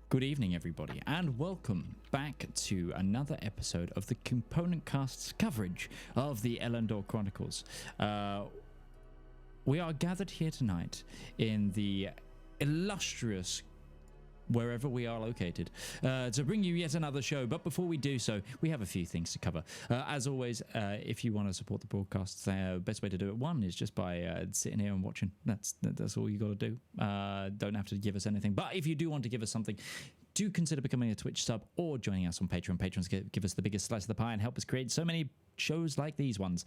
Good evening, everybody, and welcome back to another episode of the Component Cast's coverage of the Elendor Chronicles. We are gathered here tonight in the illustrious wherever we are located, to bring you yet another show. But before we do so, we have a few things to cover. As always, if you want to support the broadcasts, the best way to do it, one, is just by sitting here and watching. That's all you got to do. Don't have to give us anything. But if you do want to give us something, do consider becoming a Twitch sub or joining us on Patreon. Patrons give us the biggest slice of the pie and help us create so many shows like these ones.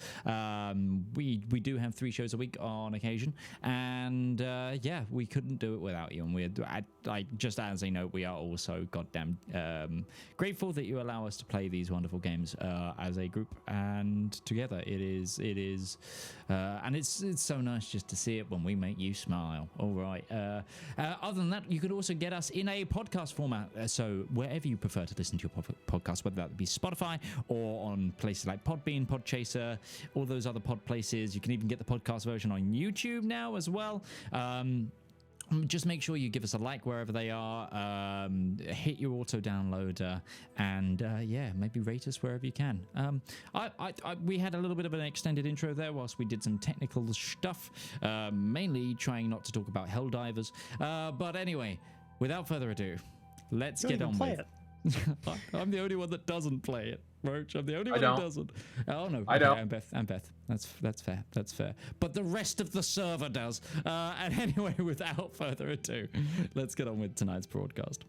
We do have 3 shows a week on occasion, and yeah, we couldn't do it without you. And we're just as a note, we are also goddamn grateful that you allow us to play these wonderful games as a group and together. It is and it's so nice just to see it when we make you smile. All right. Other than that, you could also get us in a podcast format. So wherever you prefer to listen to your podcast, whether that be Spotify or on places like Podbean, Podchaser, all those other pod places. You can even get the podcast version on YouTube now as well. Just make sure you give us a like wherever they are, hit your auto downloader, and yeah, maybe rate us wherever you can. We had a little bit of an extended intro there whilst we did some technical stuff, mainly trying not to talk about Helldivers. But anyway, without further ado, let's get on with it. I'm the only one that doesn't play it, Roach. I'm the only one that doesn't. Oh no, I don't. I'm Beth. That's fair. That's fair. But the rest of the server does. And anyway, without further ado, let's get on with tonight's broadcast.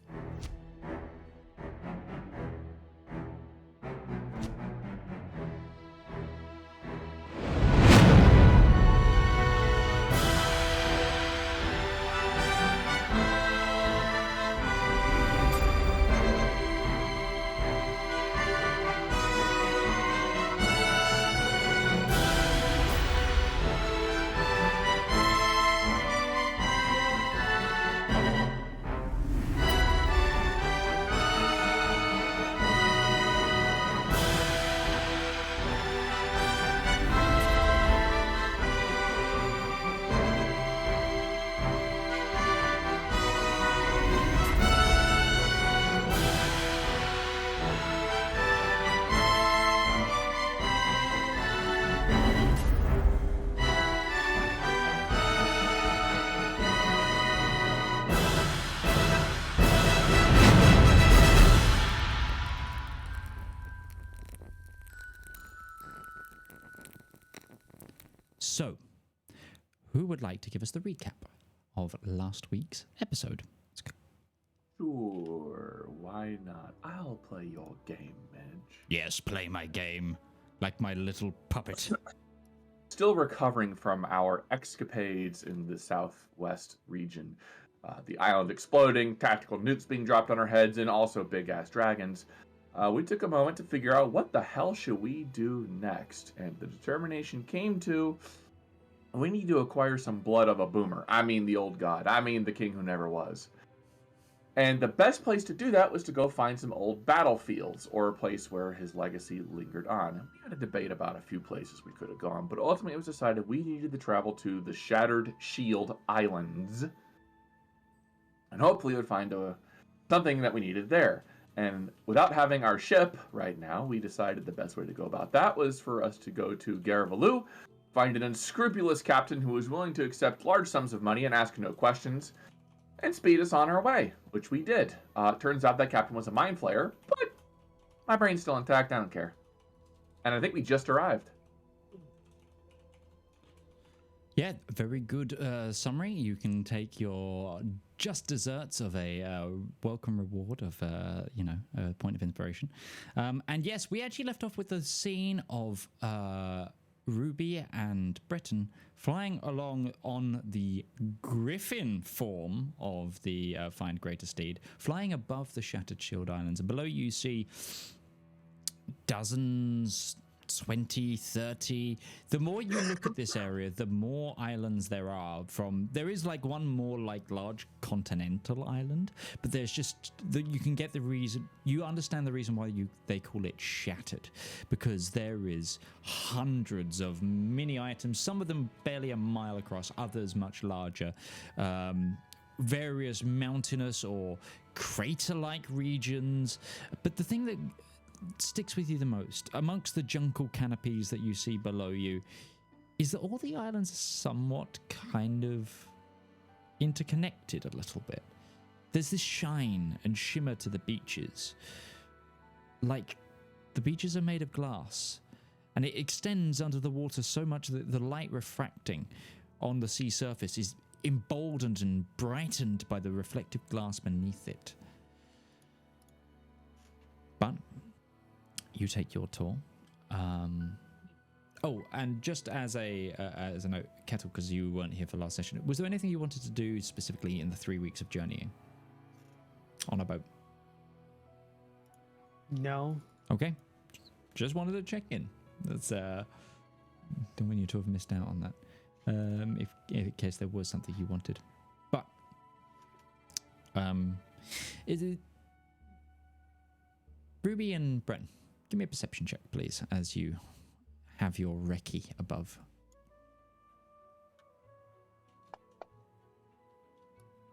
So, who would like to give us the recap of last week's episode? Sure, why not? I'll play your game, Midge. Yes, play my game, like my little puppet. Still recovering from our escapades in the southwest region. The island exploding, tactical nukes being dropped on our heads, and also big-ass dragons. We took a moment to figure out what the hell should we do next, and the determination came to, we need to acquire some blood of a boomer. I mean the old god. I mean the king who never was. And the best place to do that was to go find some old battlefields, or a place where his legacy lingered on. We had a debate about a few places we could have gone, but ultimately it was decided we needed to travel to the Shattered Shield Islands, and hopefully we would find something that we needed there. And without having our ship right now, we decided the best way to go about that was for us to go to Garavaloo, find an unscrupulous captain who was willing to accept large sums of money and ask no questions, and speed us on our way, which we did. Turns out that captain was a mind flayer, but my brain's still intact, I don't care. And I think we just arrived. Yeah, very good summary. You can take your just desserts of a welcome reward of, a point of inspiration. And yes, we actually left off with the scene of Ruby and Breton flying along on the griffin form of the Find Greater Steed, flying above the Shattered Shield Islands. And below you see dozens, 20, 30. The more you look at this area, the more islands there are. There is like one more like large continental island, but there's just you can get the reason. You understand the reason why they call it Shattered, because there is hundreds of mini items. Some of them barely a mile across, others much larger. Various mountainous or crater-like regions. But the thing that sticks with you the most, amongst the jungle canopies that you see below you, is that all the islands are somewhat kind of interconnected a little bit. There's this shine and shimmer to the beaches. Like the beaches are made of glass, and it extends under the water so much that the light refracting on the sea surface is emboldened and brightened by the reflective glass beneath it. But you take your tour. Oh, and just as a note, Kettle, because you weren't here for last session, was there anything you wanted to do specifically in the 3 weeks of journeying on a boat? No. Okay, just wanted to check in. That's don't want you to have missed out on that. If in case there was something you wanted, but is it Ruby and Breton? Give me a perception check, please, as you have your recce above.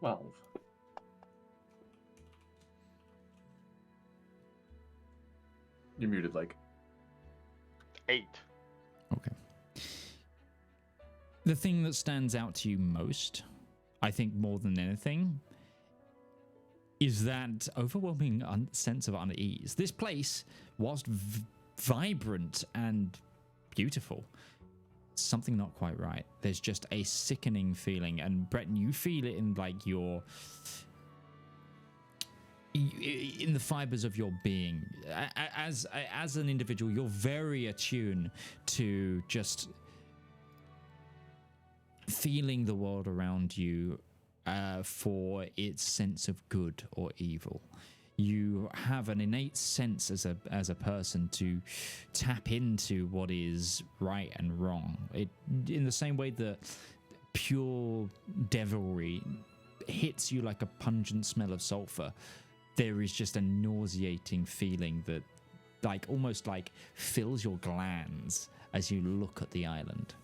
12. You're muted, like. 8. Okay. The thing that stands out to you most, I think more than anything, is that overwhelming sense of unease. This place, whilst vibrant and beautiful, something not quite right. There's just a sickening feeling, and Breton, you feel it in like in the fibers of your being. As an individual, you're very attuned to just feeling the world around you for its sense of good or evil. You have an innate sense as a person to tap into what is right and wrong. It, in the same way that pure devilry hits you like a pungent smell of sulfur, there is just a nauseating feeling that almost fills your glands as you look at the island.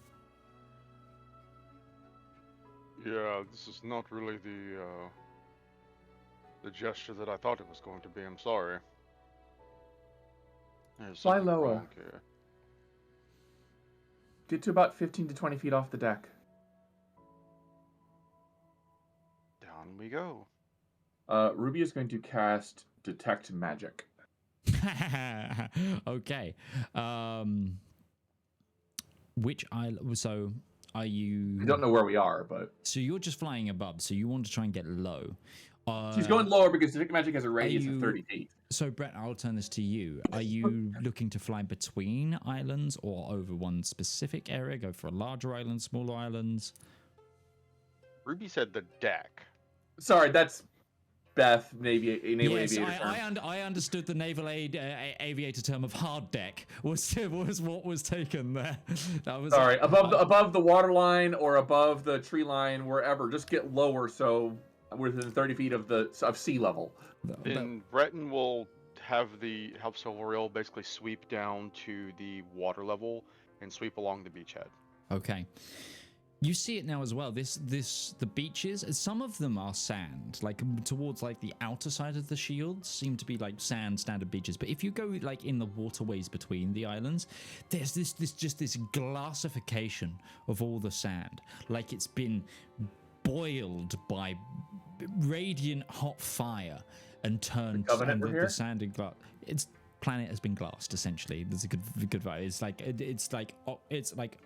Yeah, this is not really the gesture that I thought it was going to be. I'm sorry. There's Fly something lower. wrong here. Get to about 15 to 20 feet off the deck. Down we go. Ruby is going to cast Detect Magic. Okay. So are you... I don't know where we are, but... So you're just flying above, so you want to try and get low. She's going lower because Detect Magic has a radius you... of 30 feet. So, Brett, I'll turn this to you. Are you looking to fly between islands or over one specific area? Go for a larger island, smaller islands? Ruby said the deck. Sorry, that's Beth, naval aviator term. I understood the naval aviator term of hard deck was what was taken there. That was sorry, above the water line or above the tree line, wherever. Just get lower, so within 30 feet of sea level. Then Breton will have Silverial basically sweep down to the water level and sweep along the beachhead. Okay. You see it now as well. The beaches, some of them are sand, towards the outer side of the shields seem to be sand standard beaches. But if you go in the waterways between the islands, there's this glassification of all the sand, like it's been boiled by radiant hot fire and turned the sand in glass. Its planet has been glassed essentially. There's a good vibe. It's like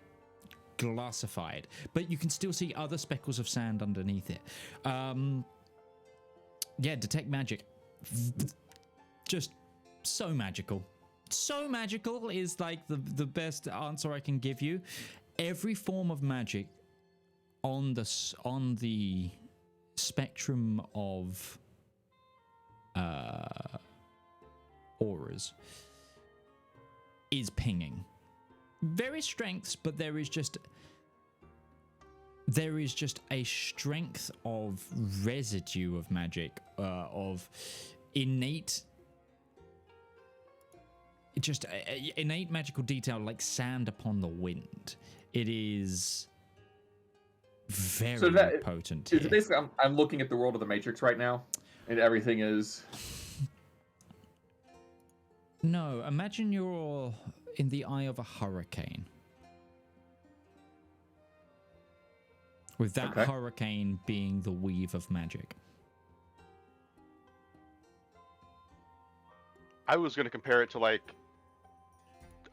glassified, but you can still see other speckles of sand underneath it. Yeah, Detect Magic, just so magical. So magical is the best answer I can give you. Every form of magic on the spectrum of auras is pinging. Various strengths, but there is just a strength of residue of magic, of innate, just innate magical detail, like sand upon the wind. It is very potent. Basically, I'm looking at the world of the Matrix right now, and everything is. No, imagine you're in the eye of a hurricane. With that hurricane being the weave of magic. I was going to compare it to like,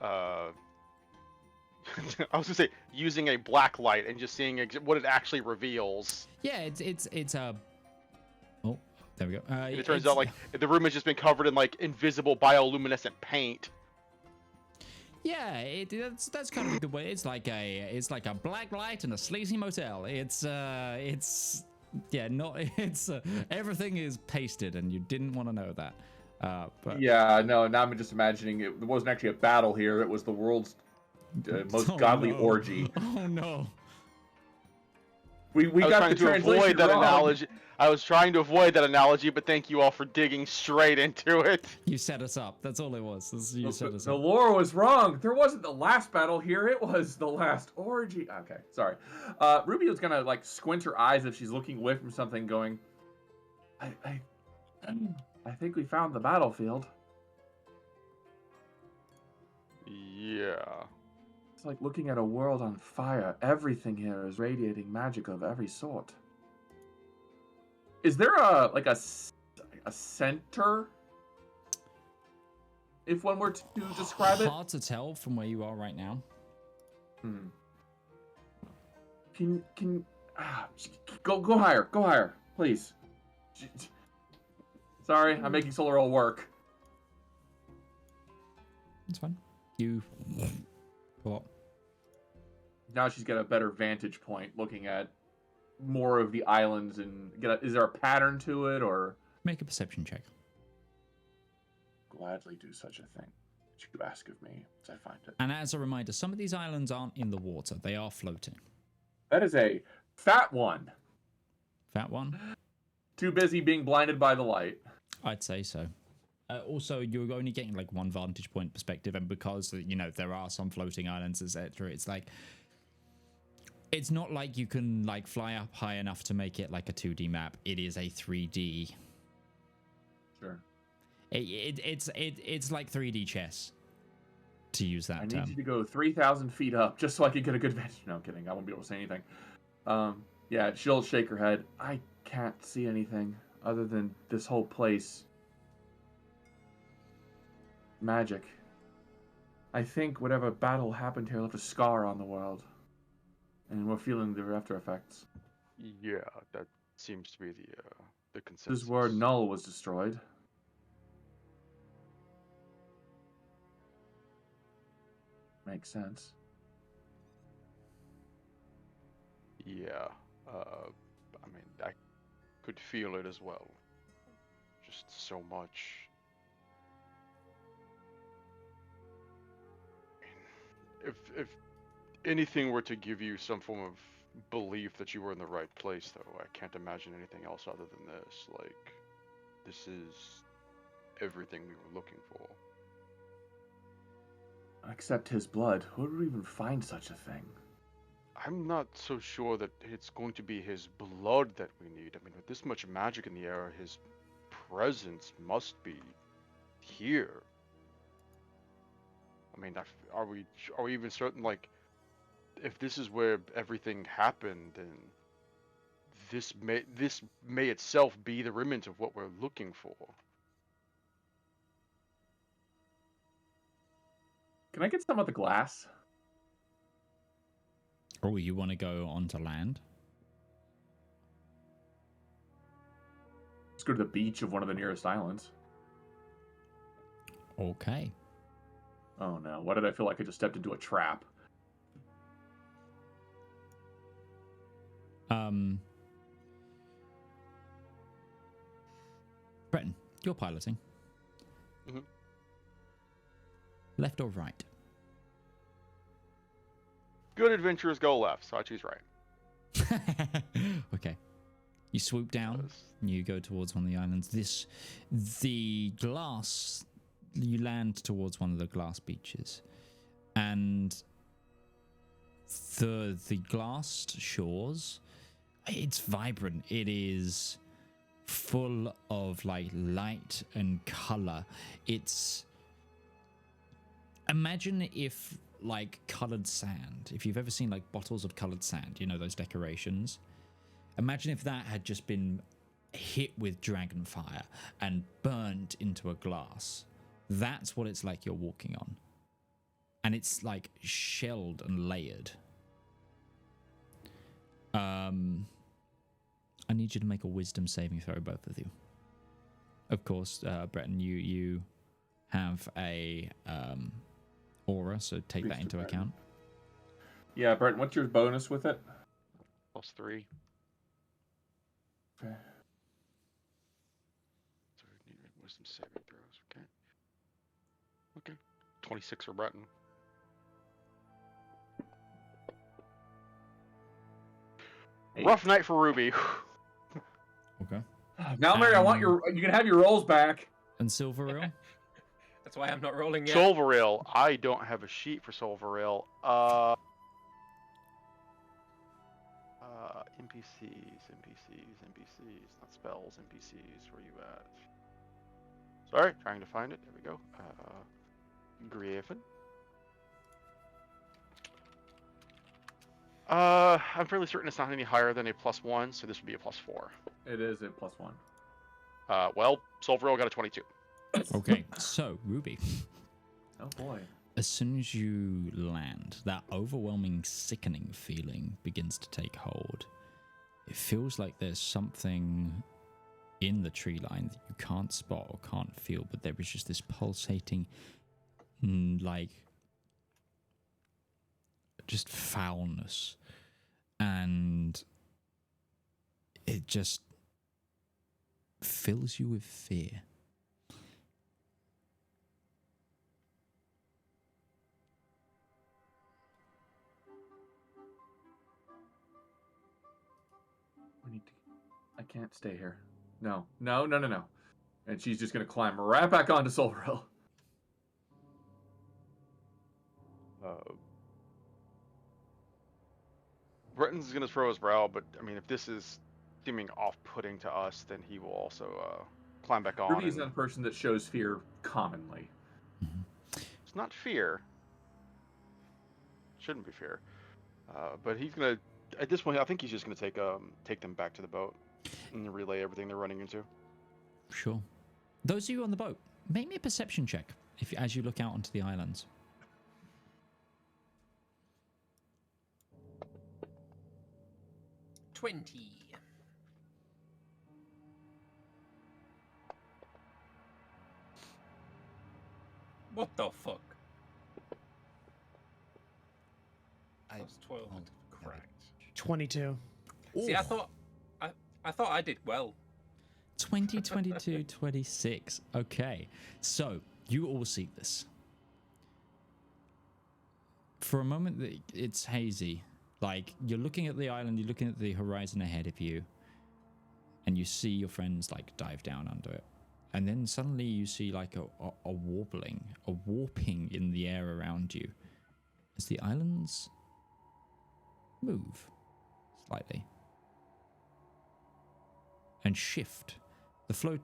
I was going to say using a black light and just seeing what it actually reveals. Yeah, it's a. Oh, there we go. It turns out like the room has just been covered in like invisible bioluminescent paint. Yeah, that's kind of a good way. It's like a black light in a sleazy motel. Everything is pasted, and you didn't want to know that. But yeah, no. Now I'm just imagining it wasn't actually a battle here. It was the world's most godly orgy. Oh no. We got the translation that wrong. analogy. I was trying to avoid that analogy, but thank you all for digging straight into it. You set us up. That's all it was. The lore was wrong. There wasn't the last battle here. It was the last orgy. Okay, sorry. Ruby was gonna like squint her eyes if she's looking away from something, going, I think we found the battlefield. Yeah. It's like looking at a world on fire. Everything here is radiating magic of every sort. Is there a center? If one were to describe it? Hard to tell from where you are right now. Go higher, please. Sorry, I'm making Solar Roll work. It's fine. You what? Now she's got a better vantage point looking at more of the islands and is there a pattern to it or make a perception check. Gladly do such a thing. What you ask of me as I find it. And as a reminder, some of these islands aren't in the water, they are floating. That is a fat one. Fat one? Too busy being blinded by the light. I'd say so. Also, you're only getting like one vantage point perspective, and because there are some floating islands, etc. It's like it's not like you can like fly up high enough to make it like a 2D map. It is a 3D. Sure. It's like 3D chess, to use that term. I need you to go 3,000 feet up just so I can get a good vantage. No, I'm kidding. I won't be able to say anything. Yeah, she'll shake her head. I can't see anything other than this whole place. Magic. I think whatever battle happened here left a scar on the world. And we're feeling the after effects. Yeah, that seems to be the consensus. This is where Null was destroyed. Makes sense. Yeah, I mean, I could feel it as well. Just so much. If anything were to give you some form of belief that you were in the right place, though, I can't imagine anything else other than this. Like, this is everything we were looking for. Except his blood. Where would we even find such a thing? I'm not so sure that it's going to be his blood that we need. I mean, with this much magic in the air, his presence must be here. I mean, are we even certain, like, if this is where everything happened, then this may itself be the remnant of what we're looking for. Can I get some of the glass? Oh, you want to go onto land? Let's go to the beach of one of the nearest islands. Okay. Oh no, why did I feel like I just stepped into a trap? Breton, you're piloting. Mm-hmm. Left or right? Good adventurers go left, so I choose right. Okay. You swoop down. You go towards one of the islands. You land towards one of the glass beaches, and the glassed shores. It's vibrant. It is full of like light and color. It's, imagine if like colored sand, if you've ever seen like bottles of colored sand, you know, those decorations. Imagine if that had just been hit with dragon fire and burnt into a glass. That's what it's like you're walking on. And it's like shelled and layered. I need you to make a wisdom saving throw, both of you. Of course, Breton, you have a aura, so take that into account. Yeah, Breton, what's your bonus with it? +3. Okay. So we need wisdom saving throws. Okay. Okay. 26 for Breton. Rough night for Ruby. Okay. Now, Mary, you can have your rolls back. And Silveril? That's why I'm not rolling yet. Silveril. I don't have a sheet for Silveril. NPCs, not spells. NPCs. Where you at? Sorry, trying to find it. There we go. Griffin. I'm fairly certain it's not any higher than a +1, so this would be a +4. It is a +1. Well, Silveril got a 22. Okay, so Ruby. Oh boy. As soon as you land, that overwhelming, sickening feeling begins to take hold. It feels like there's something in the tree line that you can't spot or can't feel, but there is just this pulsating, like, just foulness. And it just fills you with fear. I can't stay here. No. And she's just gonna climb right back onto Silveril. Breton's gonna throw his brow, but I mean, if this is seeming off-putting to us, then he will also climb back on. Ruby's not a person that shows fear commonly. It's not fear. Shouldn't be fear. But he's gonna. At this point, I think he's just gonna take them back to the boat and relay everything they're running into. Sure. Those of you on the boat, make me a perception check as you look out onto the islands. $20. What the fuck? I was 12. Correct. 22. See, I thought I did well. 20, 22, 26. Okay, so you all see this. For a moment, it's hazy. Like, you're looking at the island, you're looking at the horizon ahead of you, and you see your friends, like, dive down under it. And then suddenly you see, like, a warping in the air around you as the islands move slightly and shift.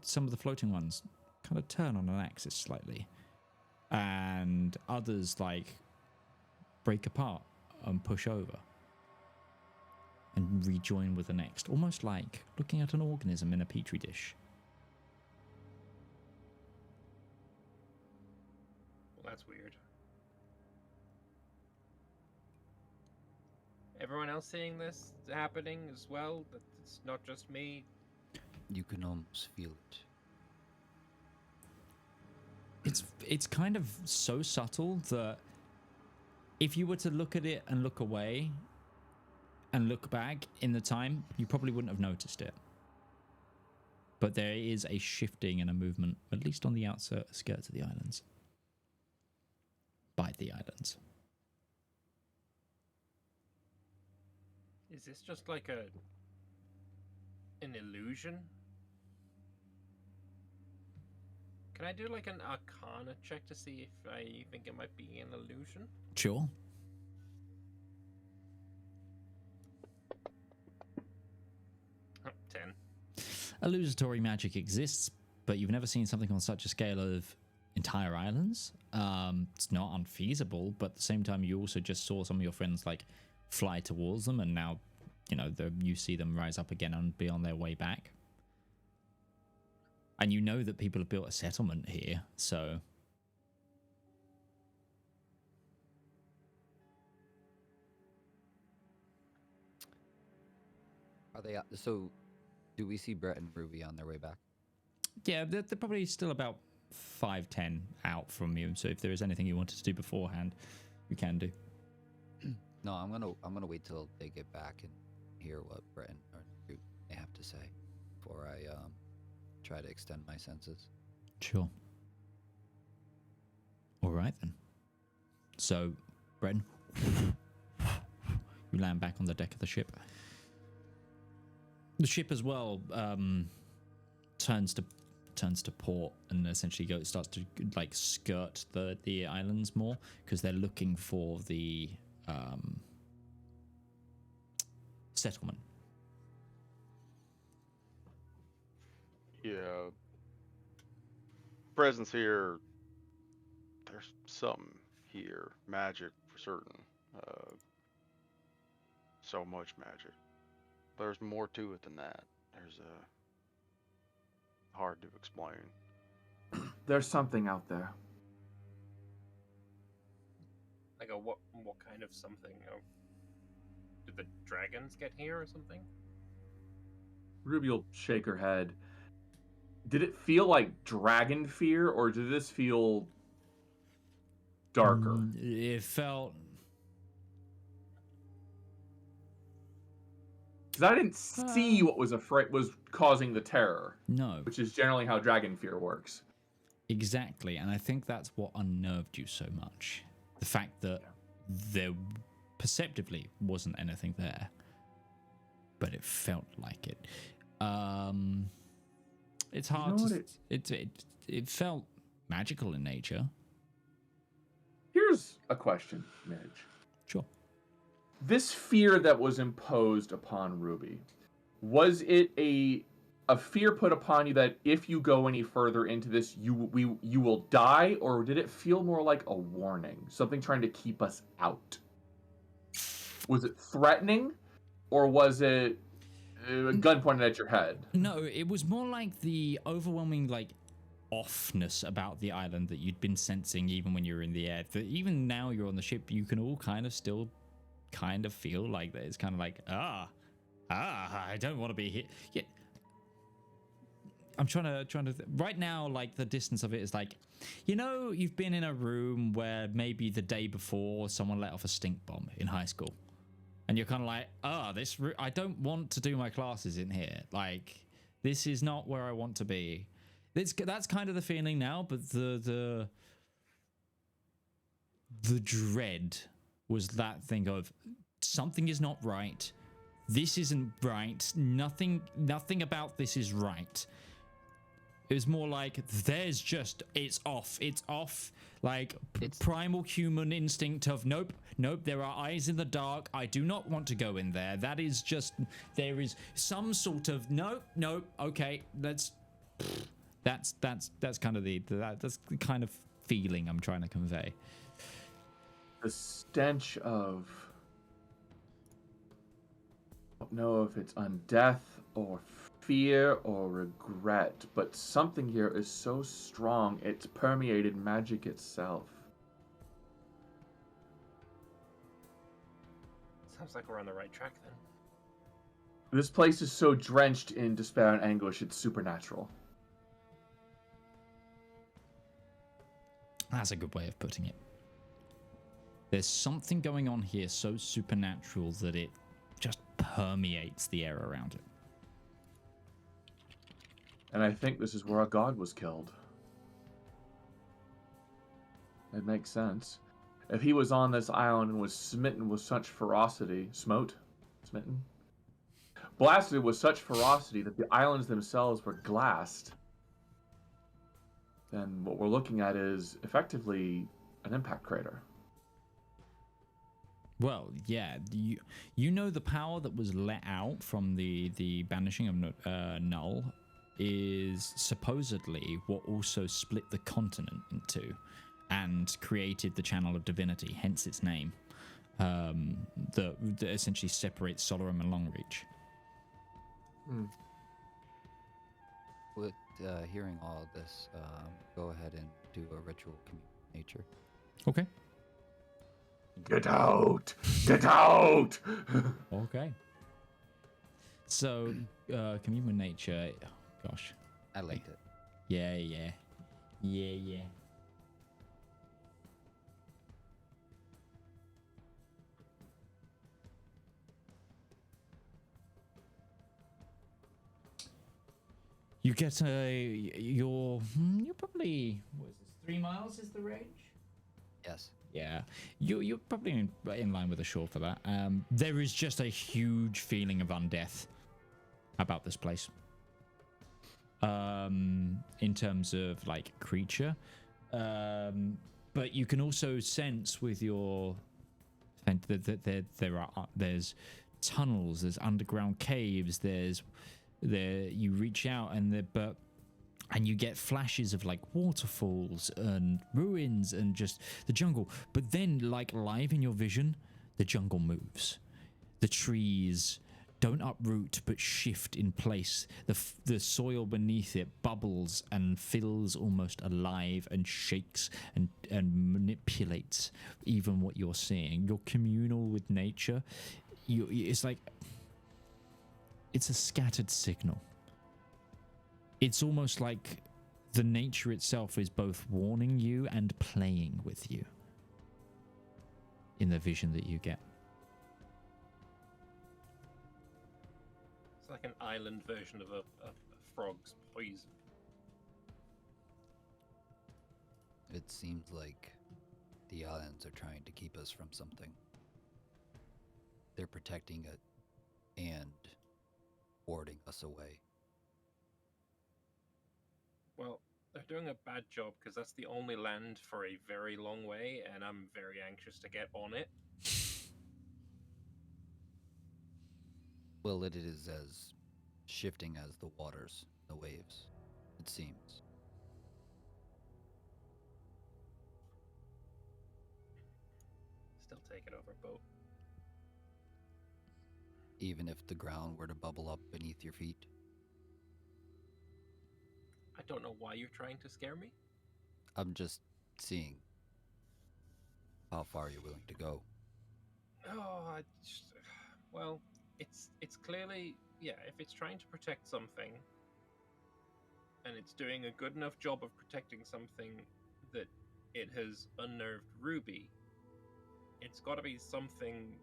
Some of the floating ones kind of turn on an axis slightly, and others, like, break apart and push over and rejoin with the next, almost like looking at an organism in a petri dish. Well, that's weird. Everyone else seeing this happening as well? That it's not just me? You can almost feel it. It's kind of so subtle that if you were to look at it and look away and look back in the time, you probably wouldn't have noticed it. But there is a shifting and a movement, at least on the outskirts of the islands. By the islands. Is this just like an illusion? Can I do like an Arcana check to see if I think it might be an illusion? Sure. Oh, 10. illusory magic exists, but you've never seen something on such a scale of entire islands. It's not unfeasible, but at the same time, you also just saw some of your friends like fly towards them, and now, you know, you see them rise up again and be on their way back. And you know that people have built a settlement here, so... Are they so? Do we see Brett and Ruby on their way back? Yeah, they're probably still about 5-10 out from you. So if there is anything you wanted to do beforehand, you can do. No, I'm gonna wait till they get back and hear what Brett and Ruby they have to say before I try to extend my senses. Sure. All right then. So, Breton, you land back on the deck of the ship. The ship as well turns to port and essentially starts to like skirt the islands more because they're looking for the settlement. Yeah. Presence here. There's something here. Magic for certain. So much magic. There's more to it than that. There's hard to explain. There's something out there. Like a what kind of something? Did the dragons get here or something? Ruby will shake her head. Did it feel like dragon fear, or did this feel darker? It felt... Because I didn't see what was causing the terror. No. Which is generally how dragon fear works. Exactly, and I think that's what unnerved you so much. The fact that there perceptively wasn't anything there, but it felt like it. It's hard it felt magical in nature. Here's a question, Midge. Sure. This fear that was imposed upon Ruby, was it a fear put upon you that if you go any further into this, you will die, or did it feel more like a warning, something trying to keep us out? Was it threatening, or was it a gun pointed at your head? No, it was more like the overwhelming like offness about the island that you'd been sensing even when you were in the air. That even now you're on the ship, you can all kind of still kind of feel like that. It's kind of like I don't want to be here. Yeah, I'm trying to right now, like the distance of it is like, you know, you've been in a room where maybe the day before someone let off a stink bomb in high school, and you're kind of like, I don't want to do my classes in here. Like, this is not where I want to be. That's kind of the feeling now, but the dread was that thing of something is not right. This isn't right. Nothing about this is right. It was more like it's off. Like it's primal human instinct of nope, there are eyes in the dark. I do not want to go in there. That is just, there is some sort of nope, okay, that's kind of that's the kind of feeling I'm trying to convey. The stench of, I don't know if it's undeath or fear or regret, but something here is so strong it's permeated magic itself. Sounds like we're on the right track then. This place is so drenched in despair and anguish, it's supernatural. That's a good way of putting it. There's something going on here so supernatural that it just permeates the air around it. And I think this is where our god was killed. It makes sense. If he was on this island and was smitten with such ferocity, blasted with such ferocity that the islands themselves were glassed, then what we're looking at is effectively an impact crater. Well, yeah, you know the power that was let out from the banishing of Null is supposedly what also split the continent in two and created the Channel of Divinity, hence its name, that essentially separates Solarum and Longreach. With hearing all of this, go ahead and do a ritual communion nature. Okay. Get out! Get out! Okay. So, commune with nature. Oh, gosh. I liked it. Yeah. You get you're probably, what is this, 3 miles is the range? Yes. Yeah, you're probably in line with the shore for that. There is just a huge feeling of undeath about this place. In terms of like creature, but you can also sense with your that there's tunnels, there's underground caves, you reach out and you get flashes of like waterfalls and ruins and just the jungle. But then, like live in your vision, the jungle moves. The trees don't uproot but shift in place. The soil beneath it bubbles and feels almost alive and shakes and manipulates even what you're seeing. You're communal with nature. It's like it's a scattered signal. It's almost like the nature itself is both warning you and playing with you in the vision that you get. It's like an island version of a frog's poison. It seems like the islands are trying to keep us from something. They're protecting it and warding us away. Well, they're doing a bad job because that's the only land for a very long way, and I'm very anxious to get on it. Well, it is as shifting as the waters, the waves, it seems. Still take it over boat. Even if the ground were to bubble up beneath your feet. I don't know why you're trying to scare me. I'm just seeing how far you're willing to go. Oh, well, it's clearly, yeah, if it's trying to protect something, and it's doing a good enough job of protecting something that it has unnerved Ruby, it's got to be something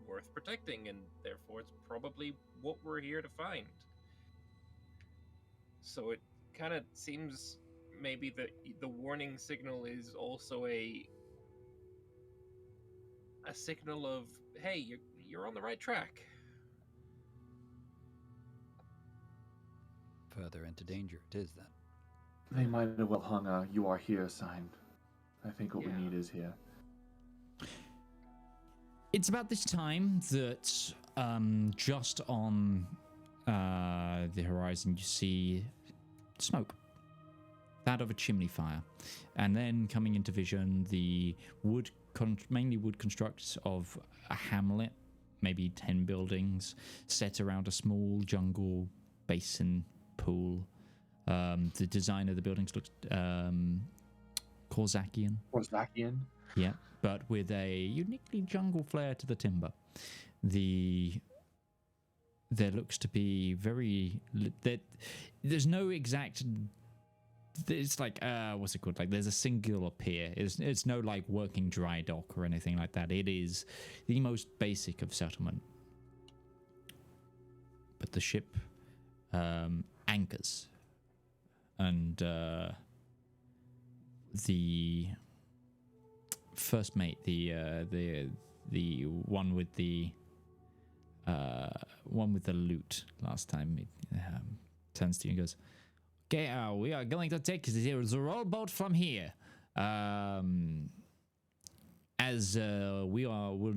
worth protecting, and therefore it's probably what we're here to find. So it kind of seems maybe that the warning signal is also a signal of, hey, you're on the right track. Further into danger it is then. They might have well hung a "You are here" sign. I think what we need is here. It's about this time that just on the horizon you see smoke, that of a chimney fire, and then coming into vision the mainly wood constructs of a hamlet, maybe 10 buildings set around a small jungle basin pool. The design of the buildings looks Korzakian. Yeah, but with a uniquely jungle flair to the timber. There looks to be there's no exact. It's like what's it called? Like there's a singular pier. It's no like working dry dock or anything like that. It is the most basic of settlement. But the ship anchors, and the first mate, the one with the loot last time, turns to you and goes, "Okay, we are going to take the rowboat from here, as we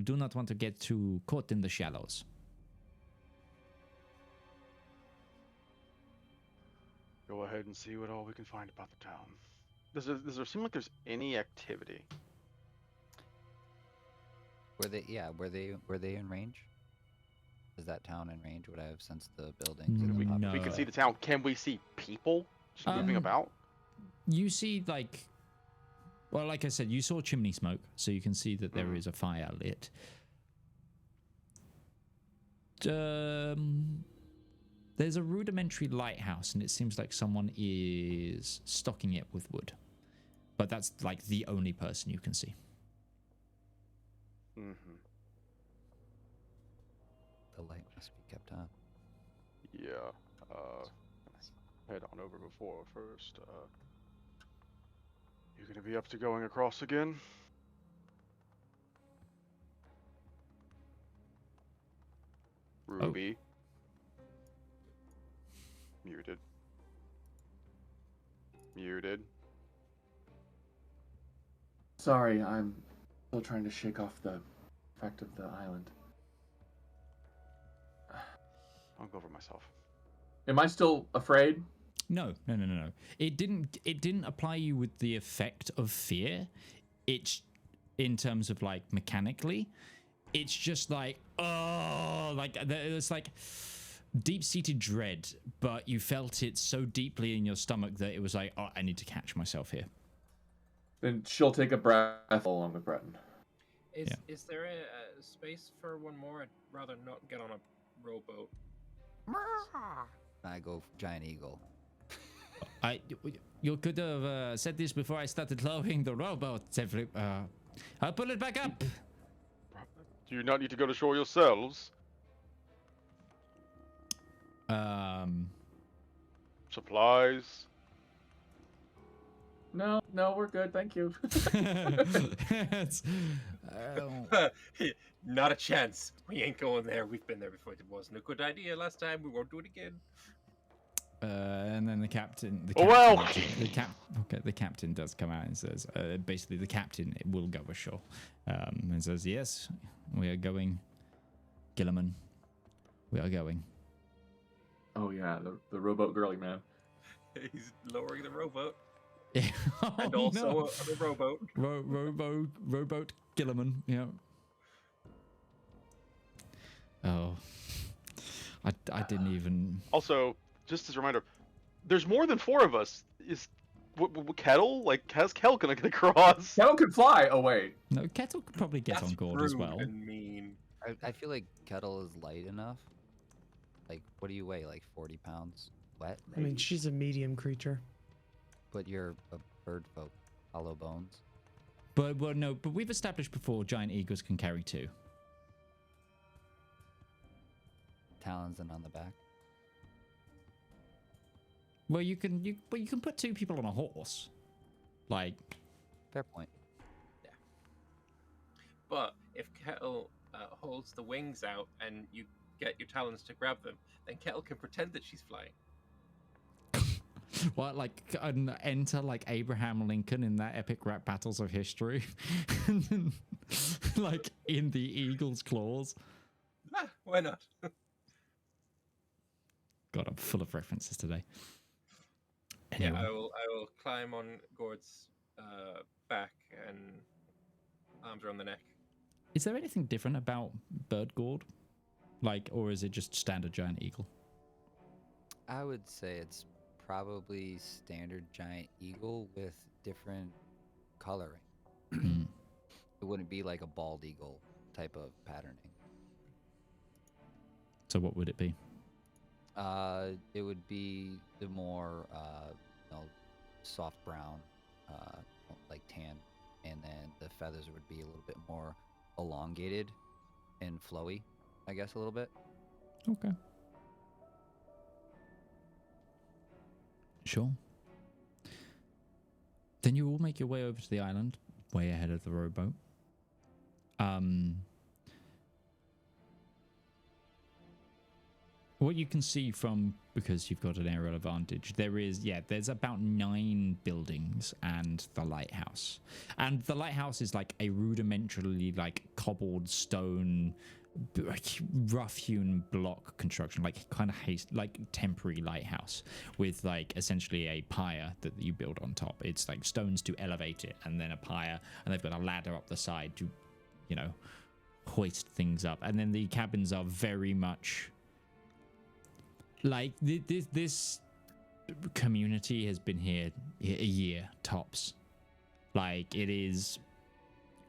do not want to get too caught in the shallows." ahead and see what all we can find about the town. Does there seem like there's any activity? Were they in range? Is that town in range? Would I have sensed the buildings? and the We No. can see the town. Can we see people just moving about? You see, like, well, like I said, you saw chimney smoke, so you can see that there is a fire lit. There's a rudimentary lighthouse, and it seems like someone is stocking it with wood. But that's like the only person you can see. Mm-hmm. The light must be kept on. Yeah. Head on over before first. You gonna be up to going across again? Ruby. Muted. Muted. Sorry, I'm still trying to shake off the effect of the island. I'll go over myself. Am I still afraid? No. It didn't apply you with the effect of fear. It's in terms of like mechanically. It's just like it's like deep-seated dread, but you felt it so deeply in your stomach that it was like, oh, I need to catch myself here. Then she'll take a breath along with Breton. Is there a space for one more? I'd rather not get on a rowboat. I go giant eagle. You could have said this before I started lowering the rowboat. I'll pull it back up. Do you not need to go to shore yourselves? Supplies? No, we're good, thank you. Not a chance. We ain't going there. We've been there before. It wasn't a good idea last time. We won't do it again. And then the captain does come out and says, basically the captain will go ashore, and says, yes, we are going, Gilliman, we are going. Oh yeah, the rowboat girly man. He's lowering the rowboat. Oh, And also no. a rowboat. Rowboat Gilliman, yeah. Oh, I didn't even. Also, just as a reminder, there's more than 4 of us. Is Kettle? Like, how's Kettle gonna get across? Kettle can fly. Oh wait. No, Kettle could probably get That's on Gourd rude as well. and mean. I feel like Kettle is light enough. Like, what do you weigh? Like 40 pounds? Wet? I mean, she's a medium creature. But you're a bird folk. Hollow bones. But we've established before giant eagles can carry 2. Talons and on the back. Well, you can put 2 people on a horse, like. Fair point. Yeah. But if Kettle holds the wings out and you get your talons to grab them, then Kettle can pretend that she's flying. What, like enter like Abraham Lincoln in that epic rap battles of history, like in the eagle's claws. Why not? God, I'm full of references today. Anyway. Yeah, I will climb on Gourd's back and arms around the neck. Is there anything different about Bird Gourd? Like, or is it just standard giant eagle? I would say it's probably standard giant eagle with different coloring. It wouldn't be like a bald eagle type of patterning. So what would it be? It would be the more soft brown, like tan, and then the feathers would be a little bit more elongated and flowy, I guess, a little bit. Okay. Sure. Then you all make your way over to the island, way ahead of the rowboat. What you can see from, because you've got an aerial advantage, there's about 9 buildings and the lighthouse. And the lighthouse is like a rudimentarily like cobbled stone rough-hewn block construction, like kind of like temporary lighthouse with like essentially a pyre that you build on top. It's like stones to elevate it, and then a pyre, and they've got a ladder up the side to, you know, hoist things up. And then the cabins are very much like this community has been here a year tops. Like, it is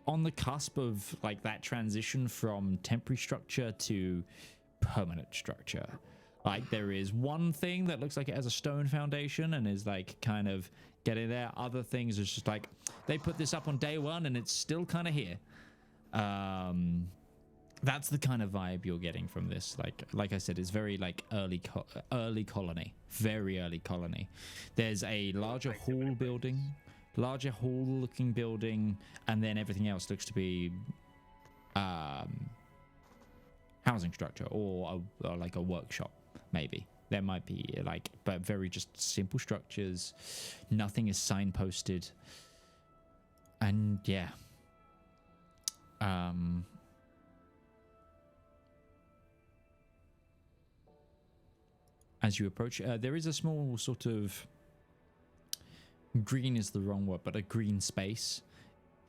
on the cusp of like that transition from temporary structure to permanent structure. Like, there is one thing that looks like it has a stone foundation and is like kind of getting there. Other things is just like they put this up on day one and it's still kind of here. That's the kind of vibe you're getting from this. Like I said, it's very like early colony, very early colony. There's a larger hall looking building, and then everything else looks to be housing structure or like a workshop, maybe. There might be like, but very just simple structures. Nothing is signposted, and yeah. As you approach, there is a small sort of, green is the wrong word, but a green space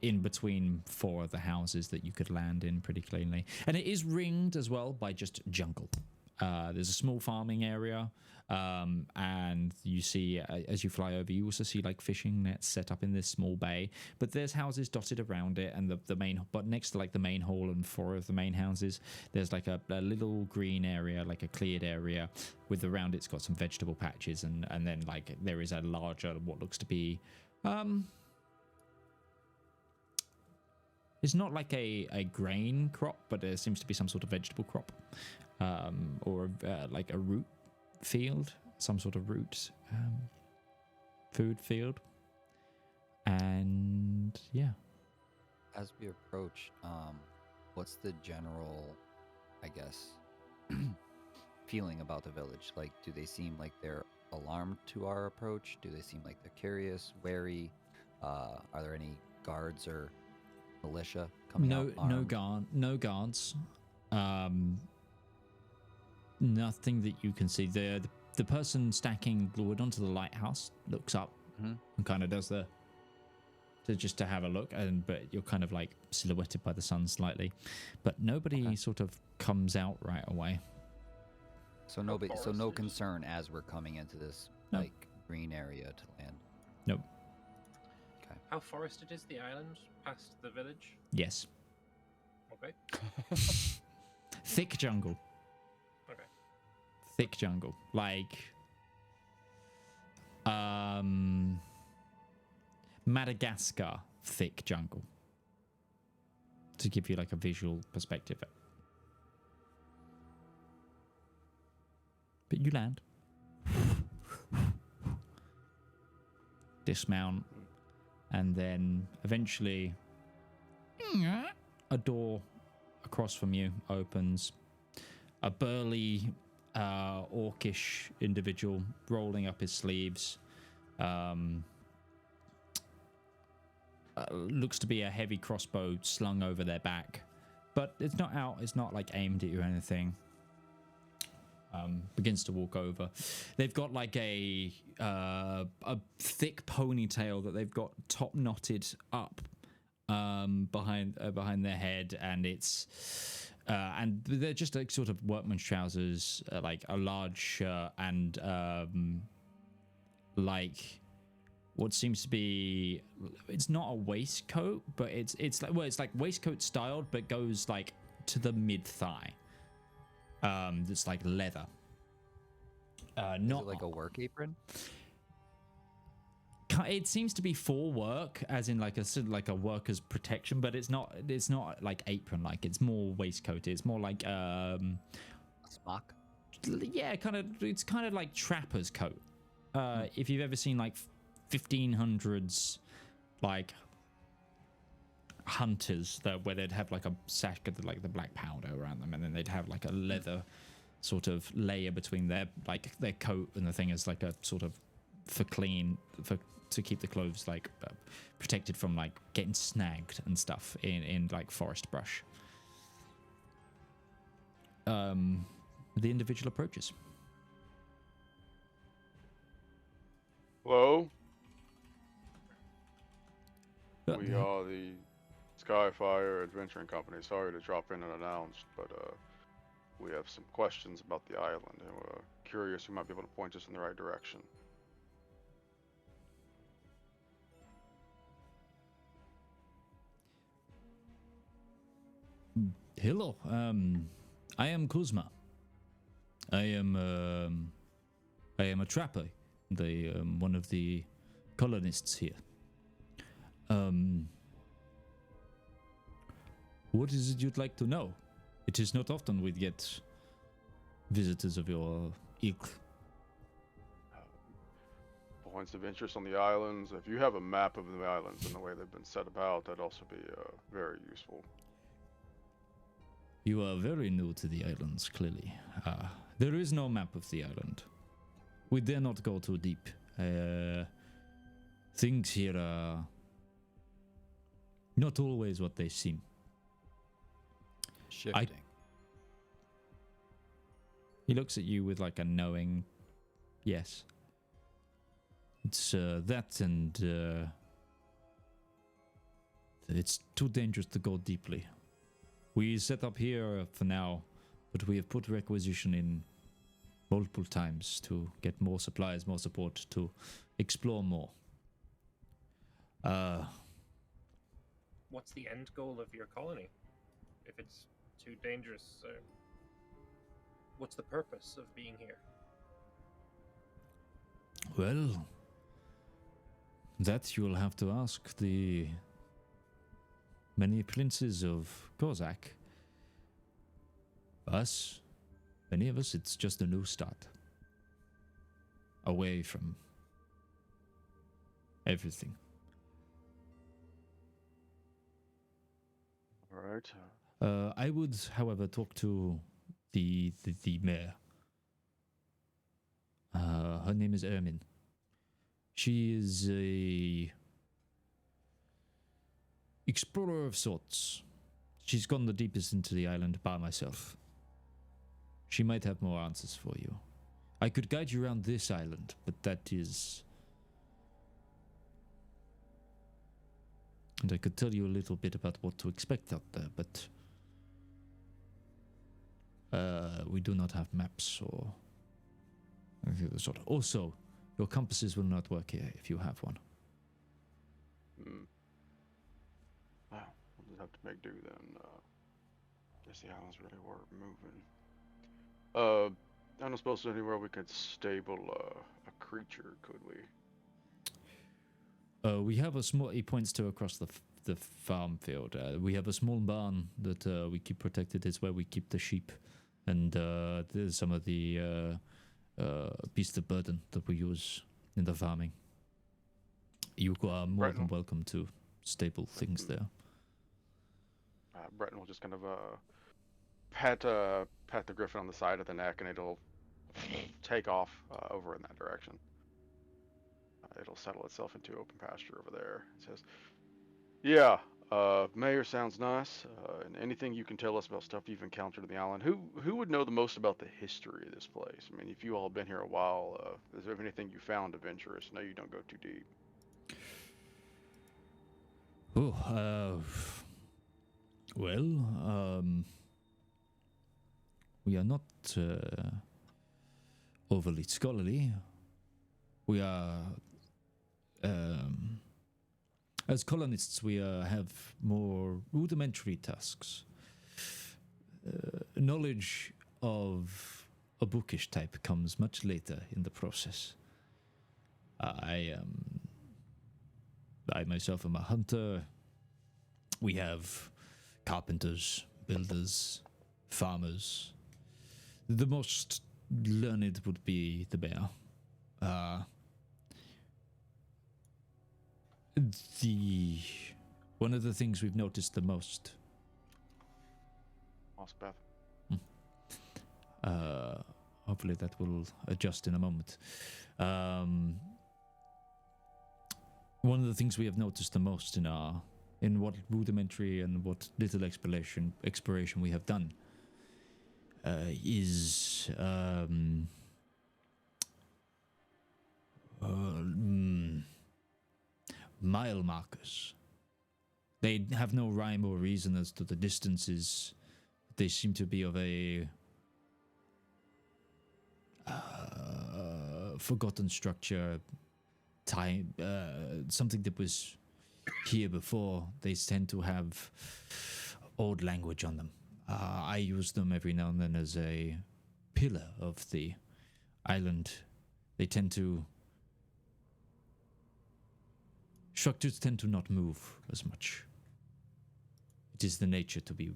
in between four of the houses that you could land in pretty cleanly. And it is ringed as well by just jungle. There's a small farming area, and you see, as you fly over, you also see like fishing nets set up in this small bay, but there's houses dotted around it, and the main, but next to like the main hall and four of the main houses, there's like a little green area, like a cleared area with around it's got some vegetable patches, and then like there is a larger, what looks to be, it's not like a grain crop, but there seems to be some sort of vegetable crop, or like a root field, some sort of root food field. And yeah, as we approach, what's the general, I guess, feeling about the village? Like, do they seem like they're alarmed to our approach? Do they seem like they're curious, wary? Are there any guards or militia coming out armed? No guards. Nothing that you can see. The person stacking wood onto the lighthouse looks up and kind of does just to have a look, but you're kind of like silhouetted by the sun slightly, but nobody sort of comes out right away. So no concern as we're coming into this like green area to land. Nope. Okay. How forested is the island past the village? Yes. Okay. Thick jungle. Okay. Thick jungle. Like Madagascar thick jungle. To give you like a visual perspective. But you land. Dismount. And then eventually a door across from you opens. A burly, orcish individual rolling up his sleeves. Looks to be a heavy crossbow slung over their back. But it's not out. It's not like aimed at you or anything. Begins to walk over. They've got like a thick ponytail that they've got top knotted up behind their head, and it's and they're just like sort of workman's trousers, like a large shirt, and like what seems to be, it's not a waistcoat, but it's like waistcoat styled, but goes like to the mid thigh. That's like leather. Not Is it like a work apron? It seems to be for work, as in like a worker's protection, but it's not like apron like. It's more waistcoated. It's more like A smock? yeah, it's kind of like trapper's coat. If you've ever seen like 1500s like hunters where they'd have like a sack of like the black powder around them, and then they'd have like a leather sort of layer between their coat and the thing is like a sort of to keep the clothes like protected from like getting snagged and stuff in like forest brush. the individual approaches. Hello? Uh, We are the Skyfire Adventuring Company. Sorry to drop in unannounced, but we have some questions about the island, and we're curious who might be able to point us in the right direction. Hello, I am Kuzma. I am a trapper, one of the colonists here. What is it you'd like to know? It is not often we get visitors of your ilk. Points of interest on the islands. If you have a map of the islands and the way they've been set about, that'd also be very useful. You are very new to the islands, clearly. There is no map of the island. We dare not go too deep. Things here are not always what they seem. Shifting. He looks at you with like a knowing yes. It's that and it's too dangerous to go deeply. We set up here for now, but we have put requisition in multiple times to get more supplies, more support, to explore more. What's the end goal of your colony? If it's too dangerous, what's the purpose of being here? Well, that you'll have to ask the many princes of Kozak. Us, many of us, it's just a new start. Away from everything. All right. I would, however, talk to the mayor. Her name is Ermin. She is a explorer of sorts. She's gone the deepest into the island by myself. She might have more answers for you. I could guide you around this island, but that is... And I could tell you a little bit about what to expect out there, but... we do not have maps or anything of the sort. Also, your compasses will not work here if you have one. Well, we'll just have to make do then. Guess the islands really were moving. I don't suppose anywhere we could stable a creature, could we? We have a small... He points to across the farm field. We have a small barn that we keep protected. It's where we keep the sheep and there's some of the beasts of burden that we use in the farming. You are more than welcome to stable things there. Breton will just kind of pat the griffin on the side of the neck, and it'll take off over in that direction. It'll settle itself into open pasture over there. It says, "Yeah, Mayor sounds nice. And anything you can tell us about stuff you've encountered on the island. Who would know the most about the history of this place? I mean, if you all have been here a while, is there anything you found of interest? I know you don't go too deep." Oh, well, we are not overly scholarly. We are, as colonists, we have more rudimentary tasks. Knowledge of a bookish type comes much later in the process. I myself am a hunter. We have carpenters, builders, farmers. The most learned would be the bear. One of the things we've noticed the most. Ask Beth. Hopefully that will adjust in a moment. One of the things we have noticed the most in what rudimentary and what little exploration we have done is mile markers. They have no rhyme or reason as to the distances. They seem to be of a forgotten structure, time, something that was here before. They tend to have old language on them. I use them every now and then as a pillar of the island. They tend to... Structures tend to not move as much. It is the nature to be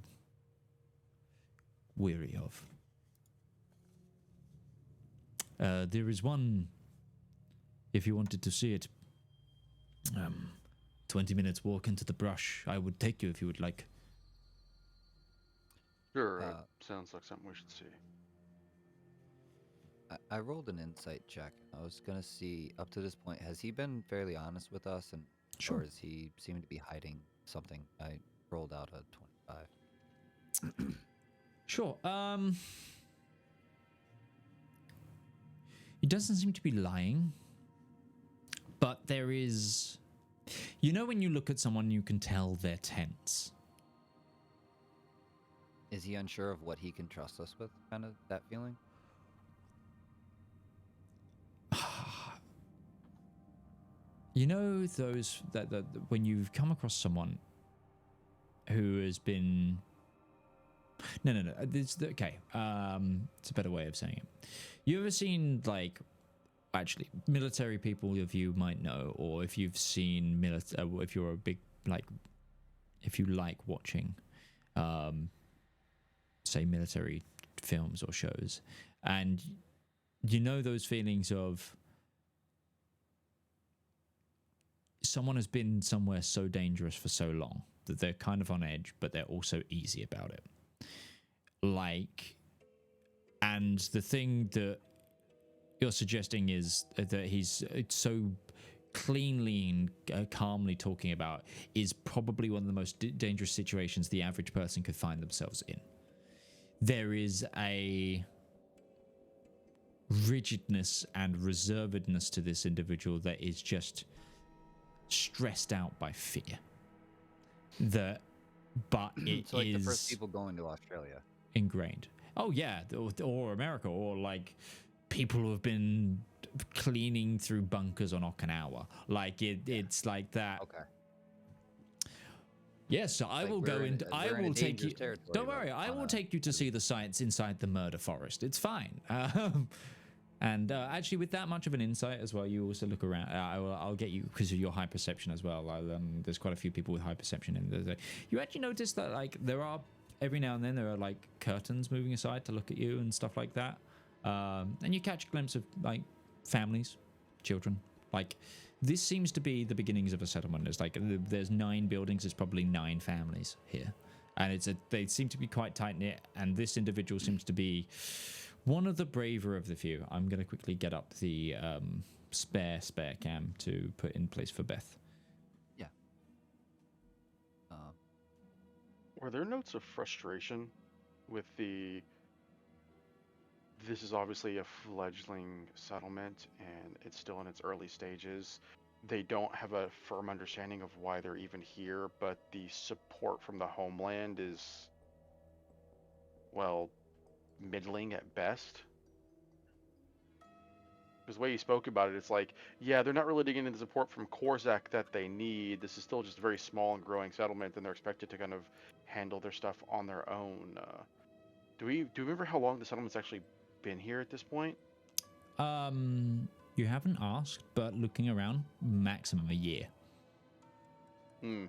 weary of. There is one, if you wanted to see it, 20 minutes walk into the brush. I would take you if you would like. Sure, sounds like something we should see. I rolled an insight check. I was gonna see, up to this point, has he been fairly honest with us, and Sure. or is he seeming to be hiding something? I rolled out a 25. Sure. He doesn't seem to be lying, but there is... You know when you look at someone, you can tell they're tense. Is he unsure of what he can trust us with? Kind of that feeling. You know those that when you've come across someone who has been... No. Okay. It's a better way of saying it. You ever seen, like, actually, military people if you might know, or if you've seen if you're a big, like, if you like watching, say, military films or shows, and you know those feelings of someone has been somewhere so dangerous for so long that they're kind of on edge, but they're also easy about it. Like, and the thing that you're suggesting is that he's so cleanly and calmly talking about is probably one of the most dangerous situations the average person could find themselves in. There is a rigidness and reservedness to this individual that is just stressed out by fear. But it so like is the first people going to Australia. Ingrained. Oh yeah, or America, or like people who have been cleaning through bunkers on Okinawa. Like it's like that. Okay. Yes, so I will go into. I will take you. Don't worry, I will take you to see the sights inside the murder forest. It's fine. And actually, with that much of an insight as well, you also look around. I'll get you because of your high perception as well. There's quite a few people with high perception in there. You actually notice that like there are every now and then there are like curtains moving aside to look at you and stuff like that. And you catch a glimpse of like families, children. Like this seems to be the beginnings of a settlement. There's like there's 9 buildings. There's probably 9 families here, and they seem to be quite tight knit. And this individual seems to be one of the braver of the few. I'm going to quickly get up the spare cam to put in place for Beth. Yeah. Were there notes of frustration with the... This is obviously a fledgling settlement, and it's still in its early stages. They don't have a firm understanding of why they're even here, but the support from the homeland is, well, middling at best. Because the way you spoke about it, it's like, yeah, they're not really getting the support from Korzak that they need. This is still just a very small and growing settlement, and they're expected to kind of handle their stuff on their own. Do you remember how long the settlement's actually been here at this point? You haven't asked, but looking around, maximum a year. I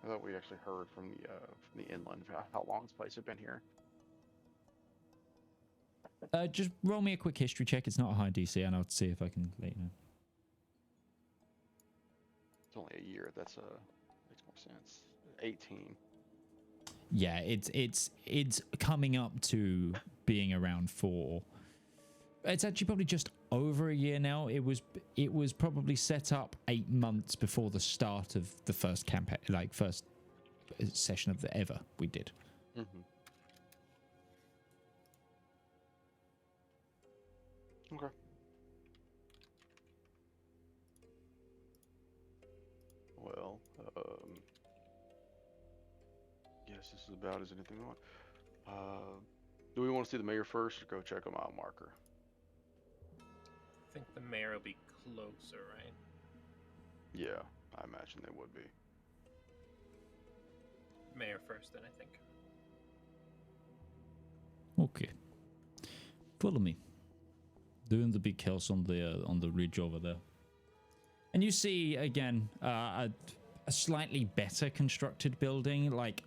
thought we actually heard from the inland how long this place had been here. Just roll me a quick history check. It's not a high DC, and I'll see if I can let you know. It's only a year. That's makes more sense. 18. Yeah, it's coming up to being around 4. It's actually probably just over a year now. It was probably set up 8 months before the start of the first campaign, like first session of the ever we did. Okay. Well, yes, this is about as anything we want. Do we want to see the mayor first, or go check a mile marker? I think the mayor will be closer, right? Yeah, I imagine they would be. Mayor first, then I think. Okay. Follow me. Doing the big house on the ridge over there. And you see again a slightly better constructed building. Like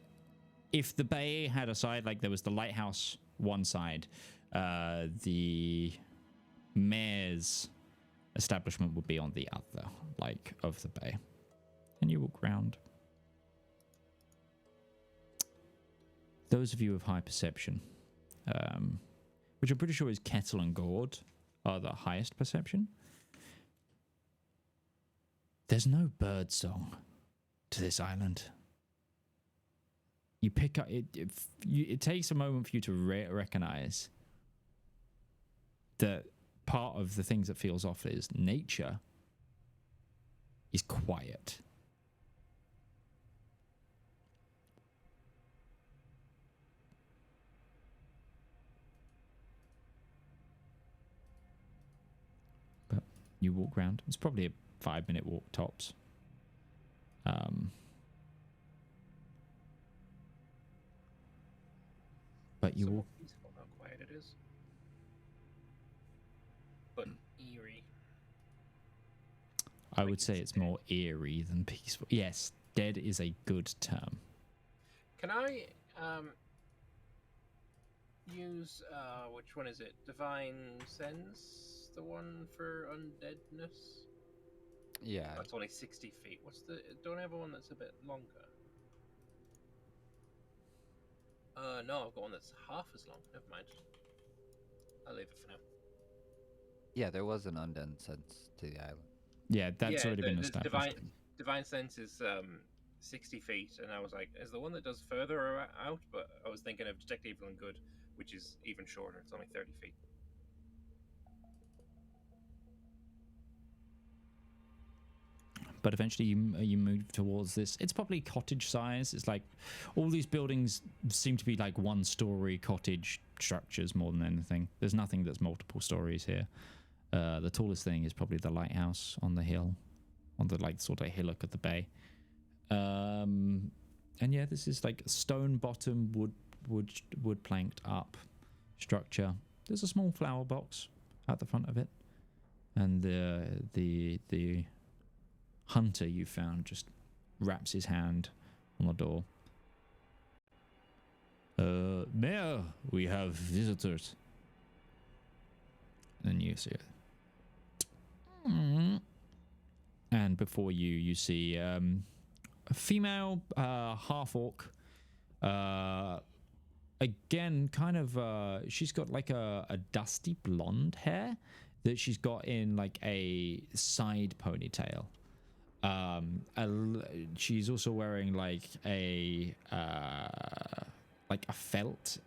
if the bay had a side, like there was the lighthouse one side, the mayor's establishment would be on the other, like of the bay. And you walk round. Those of you of high perception, which I'm pretty sure is Kettle and Gourd, are the highest perception. There's no bird song to this island. You pick up it. It takes a moment for you to recognize that part of the things that feels off is nature is quiet. But you walk around. It's probably a 5-minute walk tops. But you walk. Peaceful how quiet it is. But eerie. I Like would say it's it's more eerie than peaceful. Yes, dead is a good term. Can I use which one is it? Divine Sense? The one for undeadness? Yeah. That's only 60 feet. What's the don't I have one that's a bit longer? No, I've got one that's half as long. Never mind. I'll leave it for now. Yeah, there was an undead sense to the island. Yeah, that's Yeah, already been established. Divine Sense is 60 feet, and I was like, is the one that does further out? But I was thinking of Detect Evil and Good, which is even shorter. It's only 30 feet. But eventually you move towards this. It's probably cottage size. It's like all these buildings seem to be like 1-story cottage structures more than anything. There's nothing that's multiple stories here. The tallest thing is probably the lighthouse on the hill, on the like sort of hillock of the bay. And yeah, this is like stone bottom wood planked up structure. There's a small flower box at the front of it, and the hunter you found just wraps his hand on the door. Mayor, we have visitors. And you see it. And before you see a female half-orc. Again, kind of, she's got like a dusty blonde hair that she's got in like a side ponytail. She's also wearing like a felt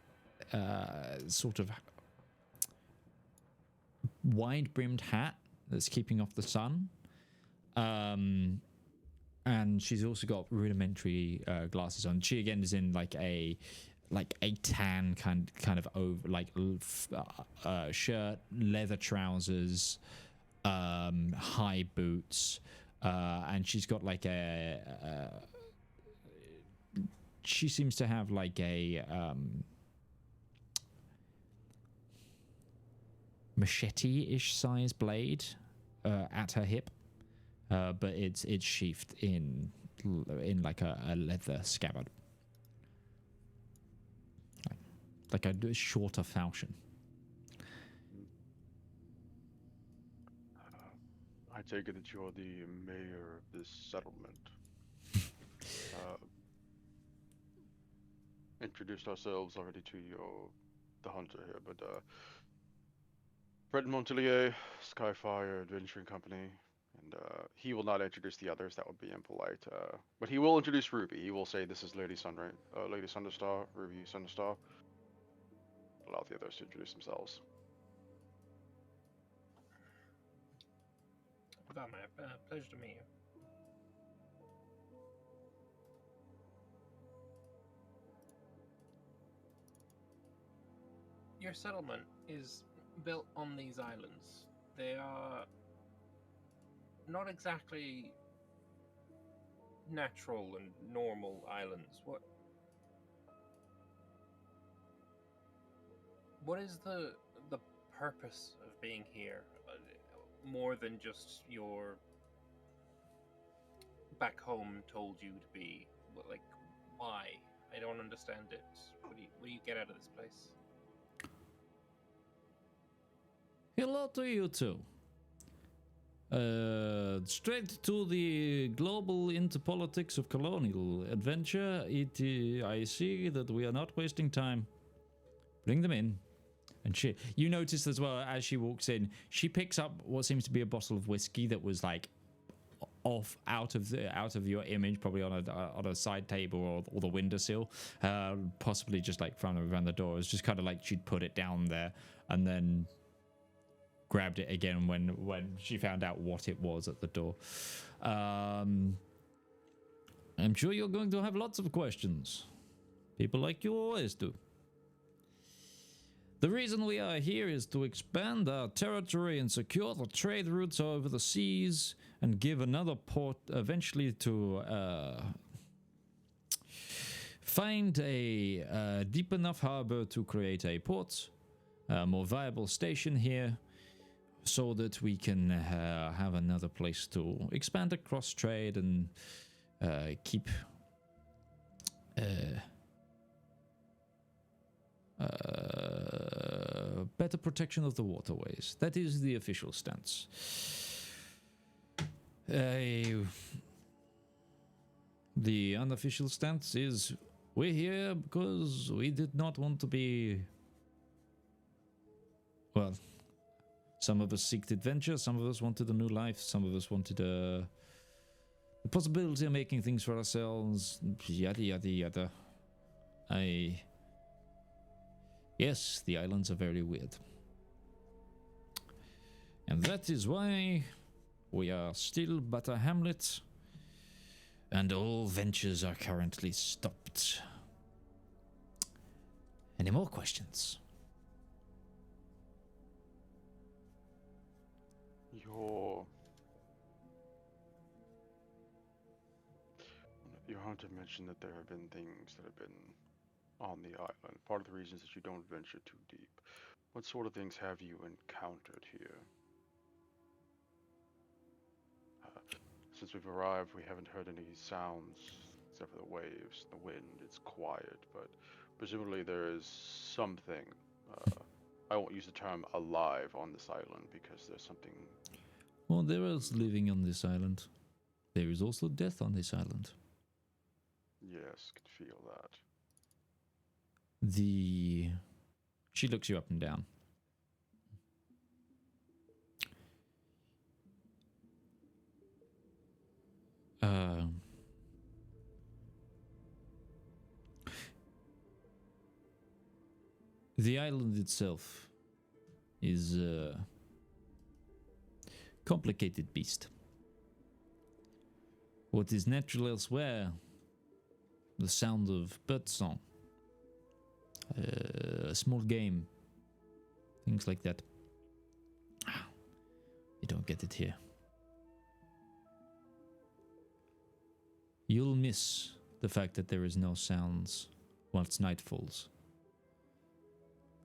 sort of wide-brimmed hat that's keeping off the sun. And she's also got rudimentary glasses on. She again is in like a tan kind of over like shirt, leather trousers, high boots. And she's got like she seems to have like a machete-ish size blade at her hip, but it's sheathed in like a leather scabbard, like a shorter falchion. I take it that you're the mayor of this settlement. Introduced ourselves already to the hunter here, but Breton Montelier, Skyfire Adventuring Company, and he will not introduce the others. That would be impolite. But he will introduce Ruby. He will say, "This is Lady Sunderstar, Ruby Sunderstar." Allow the others to introduce themselves. Valymr. Pleasure to meet you. Your settlement is built on these islands. They are not exactly natural and normal islands. What is the purpose of being here, more than just your back home told you to be? Like, why? I don't understand it. What do you get out of this place? Hello to you too. Straight to the global interpolitics of colonial adventure. I see that we are not wasting time. Bring them in. And you notice as well as she walks in, she picks up what seems to be a bottle of whiskey that was like off out of your image, probably on a side table or the windowsill, possibly just like around the door. It's just kind of like she'd put it down there and then grabbed it again when she found out what it was at the door. I'm sure you're going to have lots of questions. People like you always do. The reason we are here is to expand our territory and secure the trade routes over the seas and give another port eventually to find a deep enough harbor to create a port, a more viable station here, so that we can have another place to expand across trade and keep better protection of the waterways. That is the official stance. The unofficial stance is we're here because we did not want to be... Well, some of us seeked adventure, some of us wanted a new life, some of us wanted the possibility of making things for ourselves, yada yada yada. Yes, the islands are very weird. And that is why we are still but a hamlet, and all ventures are currently stopped. Any more questions? Your hunter mentioned that there have been things that have been on the island. Part of the reason is that you don't venture too deep. What sort of things have you encountered here? Since we've arrived, we haven't heard any sounds except for the waves, the wind. It's quiet, but presumably there is something. I won't use the term alive on this island because there's something. Well, there is living on this island. There is also death on this island. Yes, could feel that. She looks you up and down. The island itself is a complicated beast. What is natural elsewhere, the sound of birdsong, a small game, things like that. You don't get it here. You'll miss the fact that there is no sounds once night falls.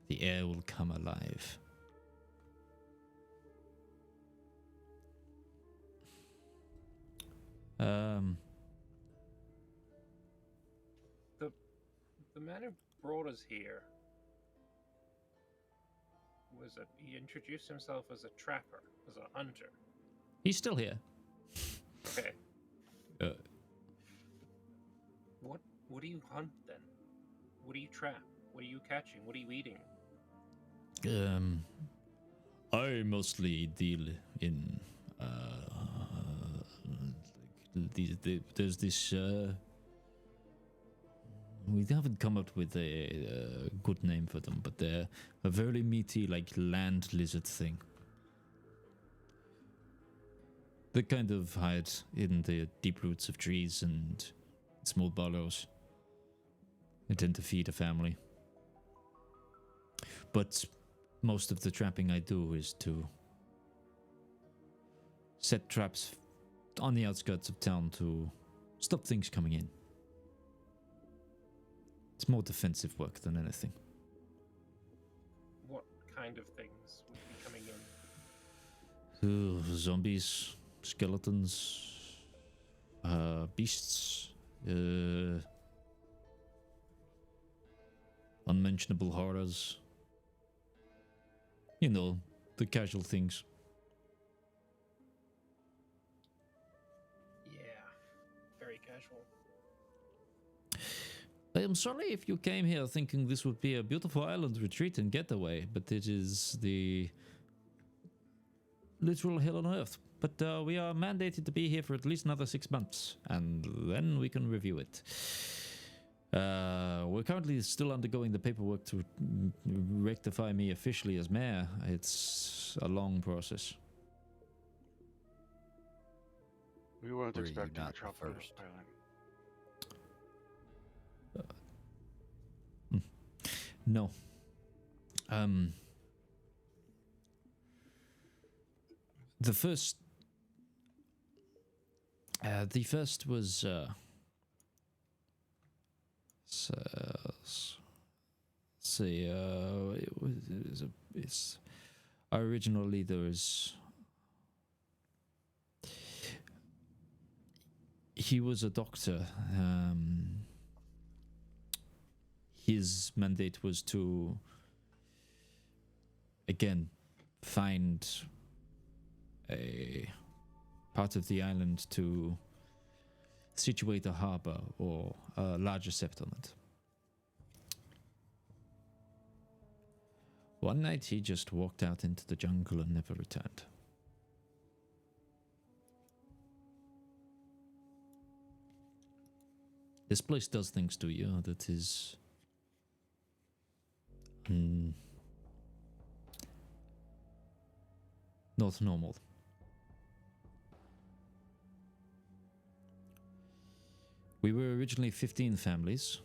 The air will come alive. The man who brought us here he introduced himself as a trapper, as a hunter. He's still here. Okay. What do you hunt then? What do you trap? What are you catching? What are you eating? I mostly deal in there's this we haven't come up with a good name for them, but they're a very meaty, like, land lizard thing. They kind of hide in the deep roots of trees and small burrows. They tend to feed a family. But most of the trapping I do is to set traps on the outskirts of town to stop things coming in. It's more defensive work than anything. What kind of things would be coming in? Zombies, skeletons, beasts, unmentionable horrors. You know, the casual things. Yeah, very casual. I am sorry if you came here thinking this would be a beautiful island retreat and getaway, but it is the literal hell on earth. But we are mandated to be here for at least another 6 months, and then we can review it. We're currently still undergoing the paperwork to rectify me officially as mayor. It's a long process. We weren't Were you expecting a not the drop on first? island. No. The first was it's our original leader is he was a doctor. His mandate was to again find a part of the island to situate a harbor or a larger settlement. One night he just walked out into the jungle and never returned. This place does things to you that is not normal. We were originally 15 families.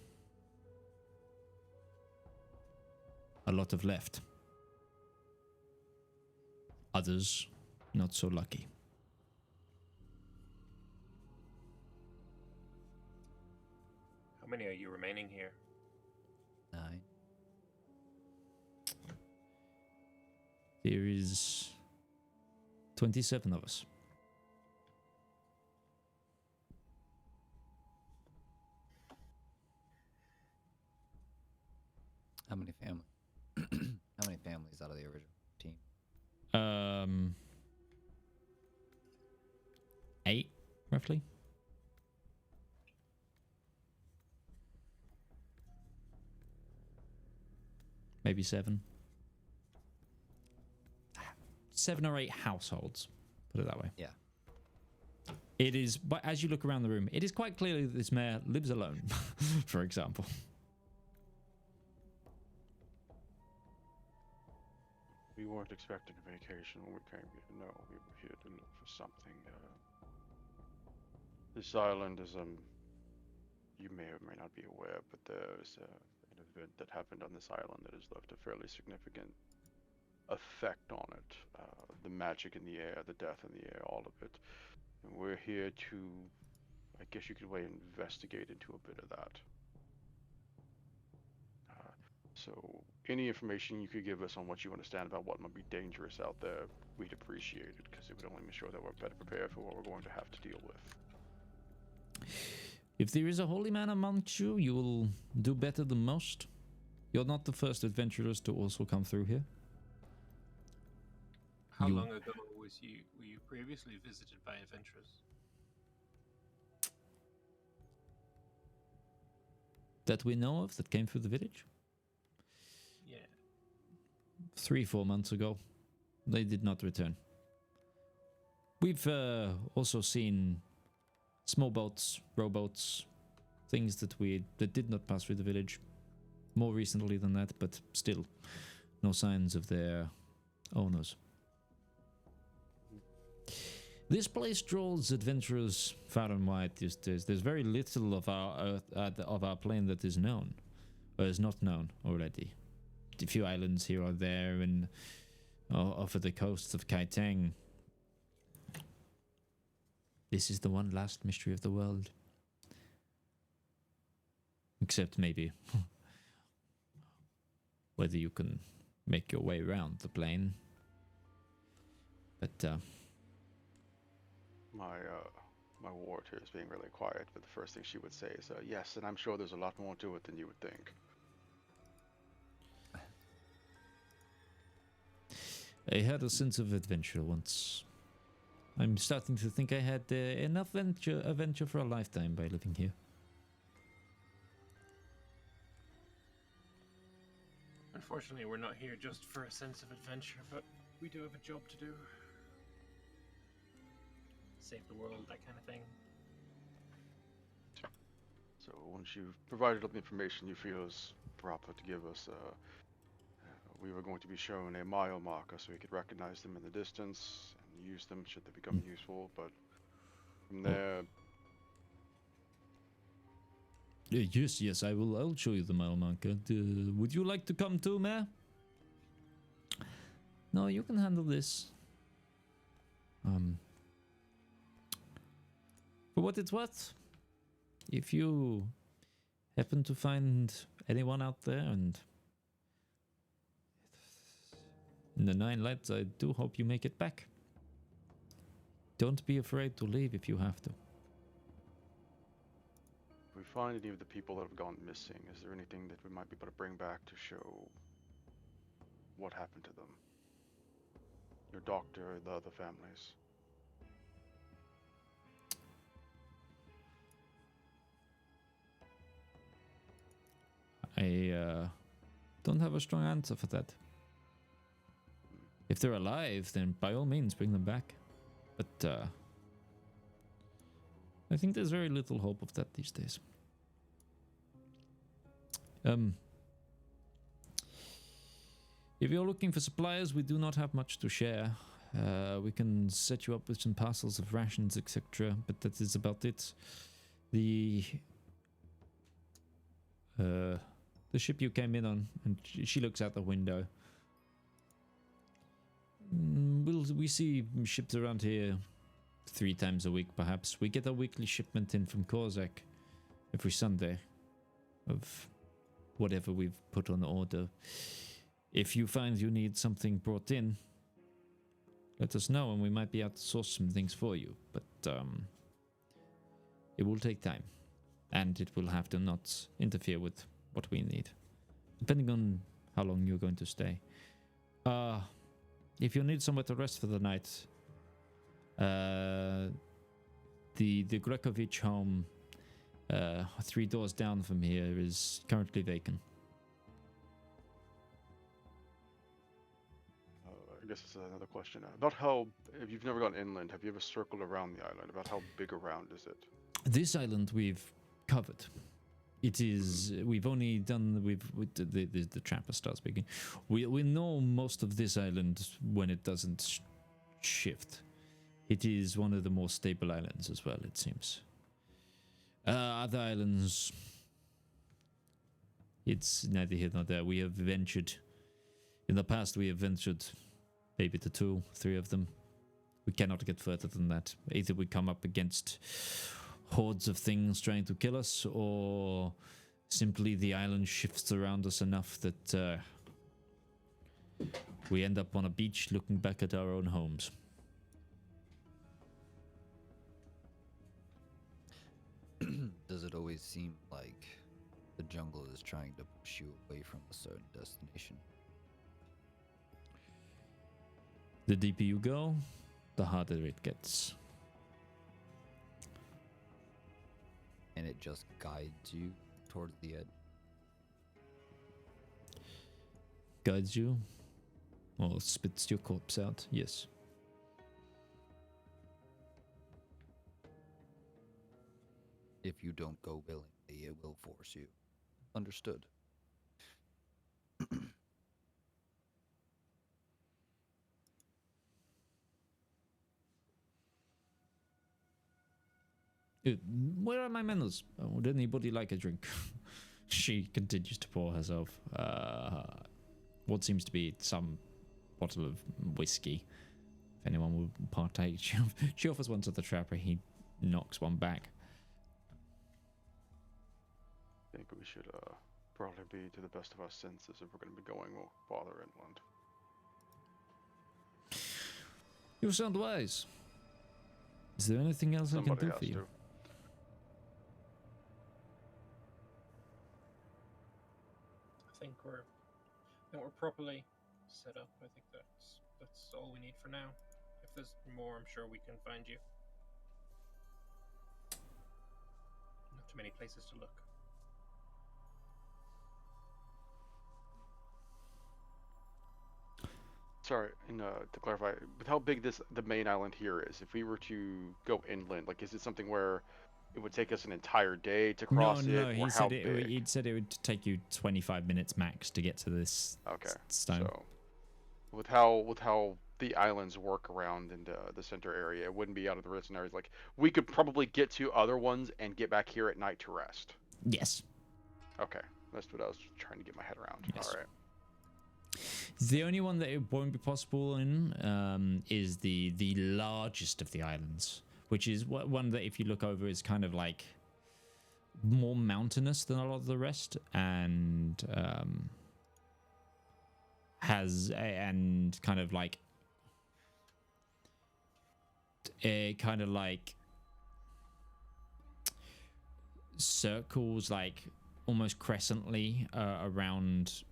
A lot have left. Others, not so lucky. How many are you remaining here? 9. There is 27 of us. How many families? How many families out of the original team? 8, roughly. Maybe 7. 7 or 8 households, put it that way. Yeah. It is, but as you look around the room, it is quite clear that this mayor lives alone, for example. We weren't expecting a vacation when we came here. No, we were here to look for something. This island is, you may or may not be aware, but there's an event that happened on this island that has left a fairly significant effect on it. The magic in the air, the death in the air, all of it. And we're here to, I guess you could say, investigate into a bit of that. So any information you could give us on what you understand about what might be dangerous out there, we'd appreciate it, because it would only make sure that we're better prepared for what we're going to have to deal with. If there is a holy man amongst you, you will do better than most. You're not the first adventurers to also come through here. How long ago were you previously visited by adventurers? That we know of, that came through the village? Yeah. 3-4 months ago. They did not return. We've also seen small boats, rowboats, things that did not pass through the village more recently than that, but still no signs of their owners. This place draws adventurers far and wide these days. There's very little of our plane that is known, or is not known already. A few islands here or there, and off of the coasts of Kaitang. This is the one last mystery of the world. Except maybe whether you can make your way around the plane. But my ward here is being really quiet, but the first thing she would say is, yes, and I'm sure there's a lot more to it than you would think. I had a sense of adventure once. I'm starting to think I had enough adventure for a lifetime by living here. Unfortunately, we're not here just for a sense of adventure, but we do have a job to do. Save the world, that kind of thing. So once you've provided all the information you feel is proper to give us, we were going to be shown a mile marker so we could recognize them in the distance and use them should they become useful, but from there... Yes, I'll show you the mile marker. Would you like to come too, Mayor? No, you can handle this. For what it's worth, if you happen to find anyone out there and in the 9 lights, I do hope you make it back. Don't be afraid to leave if you have to. If we find any of the people that have gone missing, is there anything that we might be able to bring back to show what happened to them? Your doctor, the other families. I don't have a strong answer for that. If they're alive, then by all means bring them back. But I think there's very little hope of that these days. If you're looking for supplies, we do not have much to share. We can set you up with some parcels of rations, etc. But that is about it. The ship you came in on, and she looks out the window. We see ships around here 3 times a week, perhaps. We get a weekly shipment in from Kensek every Sunday of whatever we've put on order. If you find you need something brought in, let us know and we might be able to source some things for you. But it will take time, and it will have to not interfere with what we need, depending on how long you're going to stay. If you need somewhere to rest for the night, the Grekovich home 3 doors down from here is currently vacant. I guess it's another question. About how, if you've never gone inland, have you ever circled around the island? About how big around is it? This island we've covered. It is. We've only done. The trapper starts speaking. We know most of this island when it doesn't shift. It is one of the more stable islands as well, it seems. Other islands, it's neither here nor there. We have ventured. In the past, we have ventured maybe to 2, 3 of them. We cannot get further than that. Either we come up against hordes of things trying to kill us, or simply the island shifts around us enough that we end up on a beach looking back at our own homes. Does it always seem like the jungle is trying to push you away from a certain destination? The deeper you go, the harder it gets. And it just guides you towards the edge? Guides you? Or spits your corpse out, yes. If you don't go willingly, it will force you. Understood. Where are my manners? Would anybody like a drink? She continues to pour herself what seems to be some bottle of whiskey. If anyone will partake, she offers one to the trapper. He knocks one back. I think we should probably be to the best of our senses if we're going to be going farther inland. You sound wise. Is there anything else I can do for you? I think we're properly set up. I think that's all we need for now. If there's more, I'm sure we can find you. Not too many places to look. Sorry, and to clarify, with how big the main island here is, if we were to go inland, like, is it something where it would take us an entire day to cross it? No, or he how said big? he said it would take you 25 minutes max to get to this stone. So with how the islands work around in the center area, it wouldn't be out of the written areas. Like, we could probably get to other ones and get back here at night to rest. Yes. Okay, that's what I was trying to get my head around. Yes. All right. The only one that it won't be possible in is the largest of the islands, which is one that, if you look over, is kind of like more mountainous than a lot of the rest, and has and kind of like circles, like almost crescently around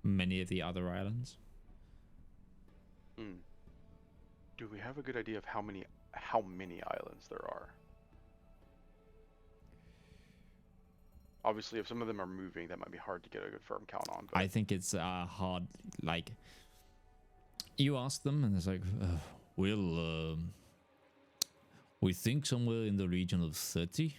many of the other islands. Do we have a good idea of how many islands there are? Obviously, if some of them are moving, that might be hard to get a good firm count on. But I think it's hard. Like, you ask them, and it's like, we think somewhere in the region of 30.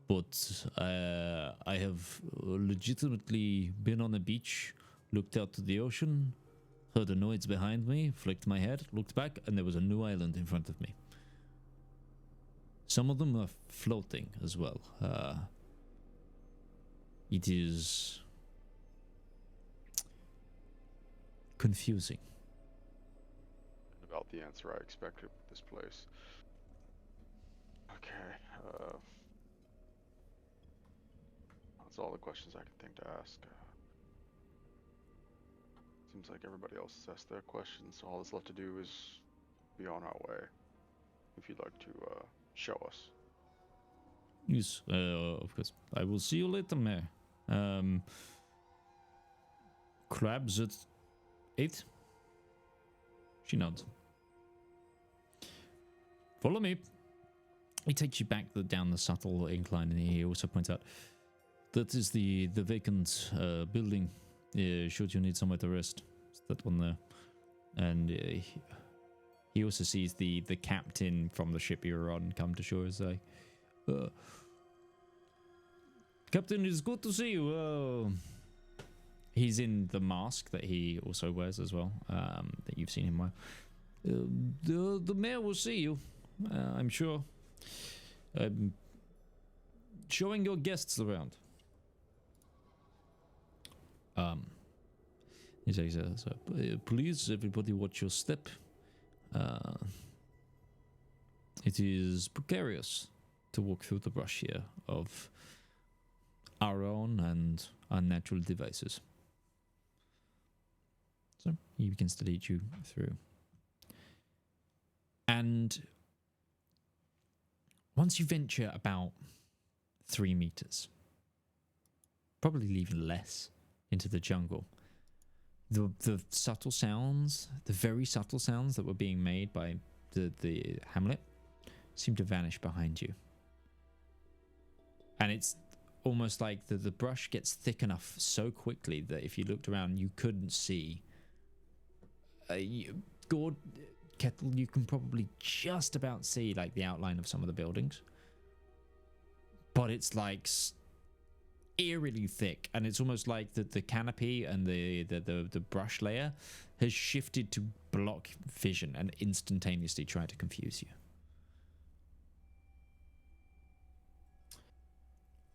But I have legitimately been on a beach, looked out to the ocean, heard a noise behind me, flicked my head, looked back, and there was a new island in front of me. Some of them are floating as well. It is confusing. About the answer I expected with this place. Okay. That's all the questions I can think to ask. Seems like everybody else has asked their questions, so all that's left to do is be on our way. If you'd like to show us. Yes, of course. I will see you later, Mayor. Crabs at 8? She nods. Follow me. He takes you back down the subtle incline, and he also points out that is the vacant building. Should you need somewhere to rest, it's that one there. And he also sees the captain from the ship you were on come to shore and say, Captain, it's good to see you. He's in the mask that he also wears as well, that you've seen him wear. The mayor will see you, I'm sure. Showing your guests around. He says, please, everybody, watch your step. It is precarious to walk through the brush here of our own and unnatural devices. So he begins to lead you through. And once you venture about 3 meters, probably even less, into the jungle, the subtle sounds, the very subtle sounds that were being made by the hamlet seem to vanish behind you. And it's almost like the brush gets thick enough so quickly that if you looked around, you couldn't see. Gourd, Kettle, you can probably just about see like the outline of some of the buildings. But it's like eerily thick, and it's almost like the canopy and the brush layer has shifted to block vision and instantaneously try to confuse you.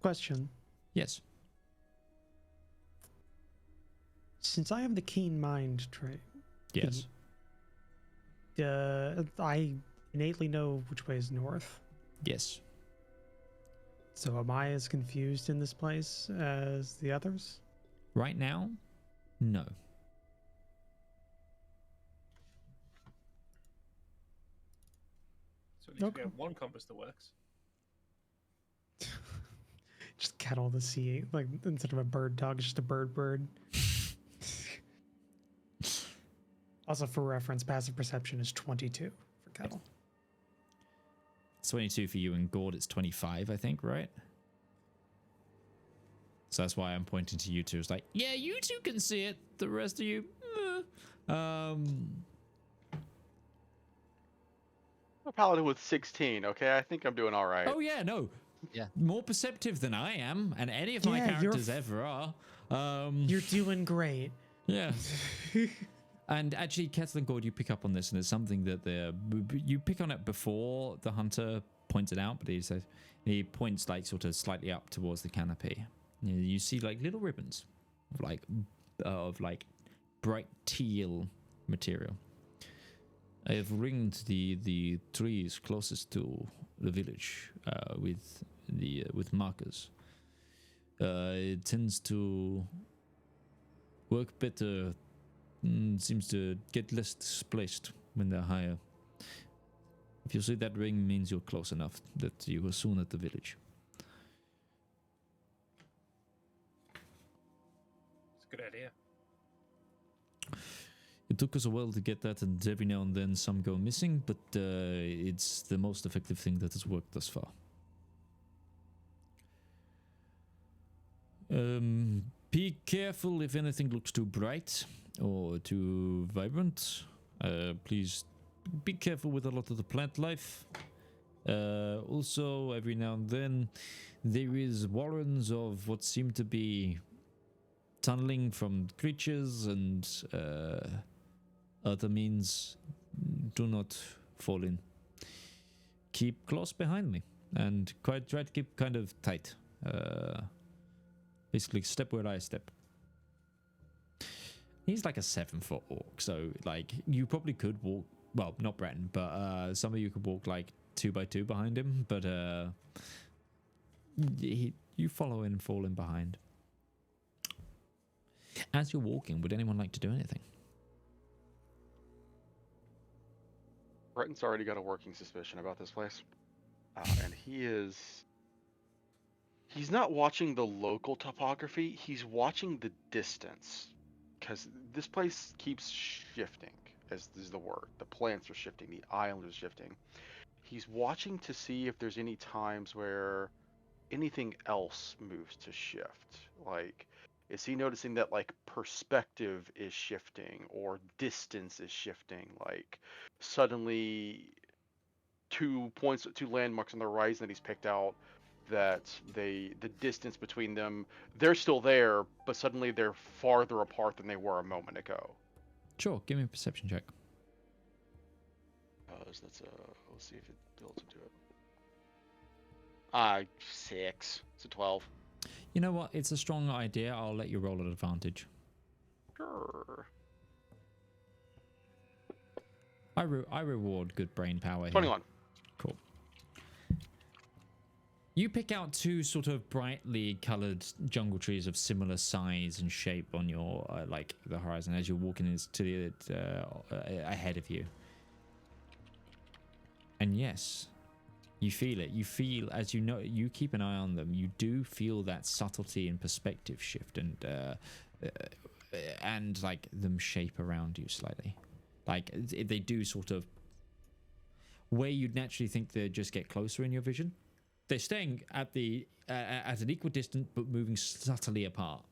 Question. Yes. Since I have the keen mind trait, Yes. I innately know which way is north. Yes. So am I as confused in this place as the others? Right now, no. So at least Okay. we have one compass that works. Just cattle the sea, like instead of a bird dog, it's just a bird. Also, for reference, passive perception is 22 for cattle. It's 22 for you, and Gourd it's 25, I think, right? So that's why I'm pointing to you two. It's like, yeah, you two can see it. The rest of you, A paladin with 16. Okay, I think I'm doing all right. Oh yeah, no. Yeah. More perceptive than I am, and any of my Yeah, characters ever are. You're doing great. Yeah. And actually, Kettle and Gourd, you pick up on this, and it's something that you pick on it before the hunter points it out, but he points like sort of slightly up towards the canopy. You see like little ribbons of like bright teal material. I have ringed the trees closest to the village with markers. It tends to work better. Seems to get less displaced when they're higher. If you see that ring, means you're close enough that you are soon at the village. It's a good idea. It took us a while to get that, and every now and then some go missing, but it's the most effective thing that has worked thus far. Be careful if anything looks too bright or too vibrant. Please be careful with a lot of the plant life. Also, every now and then, there is warrens of what seem to be tunneling from creatures and other means. Do not fall in. Keep close behind me and try to keep kind of tight. Basically, step where I step. He's like a 7-foot orc, so like you probably could walk. Well, not Breton, but some of you could walk like 2 by 2 behind him. But you follow in and fall in behind. As you're walking, would anyone like to do anything? Breton's already got a working suspicion about this place, and he's not watching the local topography. He's watching the distance. Because this place keeps shifting, as is the word. The plants are shifting, the island is shifting. He's watching to see if there's any times where anything else moves to shift. Like, is he noticing that, like, perspective is shifting or distance is shifting? Like, suddenly two landmarks on the horizon that he's picked out, that the distance between them, they're still there, but suddenly they're farther apart than they were a moment ago. Sure, give me a perception check. So let's see if it builds into it. 6. It's a 12. You know what? It's a strong idea. I'll let you roll at advantage. Sure. I reward good brain power here. 21. Cool. You pick out 2 sort of brightly colored jungle trees of similar size and shape on your like the horizon as you're walking to the ahead of you. And yes, you feel it. You feel, as you know, you keep an eye on them. You do feel that subtlety and perspective shift, and like them shape around you slightly. Like they do sort of where you'd naturally think they'd just get closer in your vision. They're staying at an equal distance, but moving subtly apart.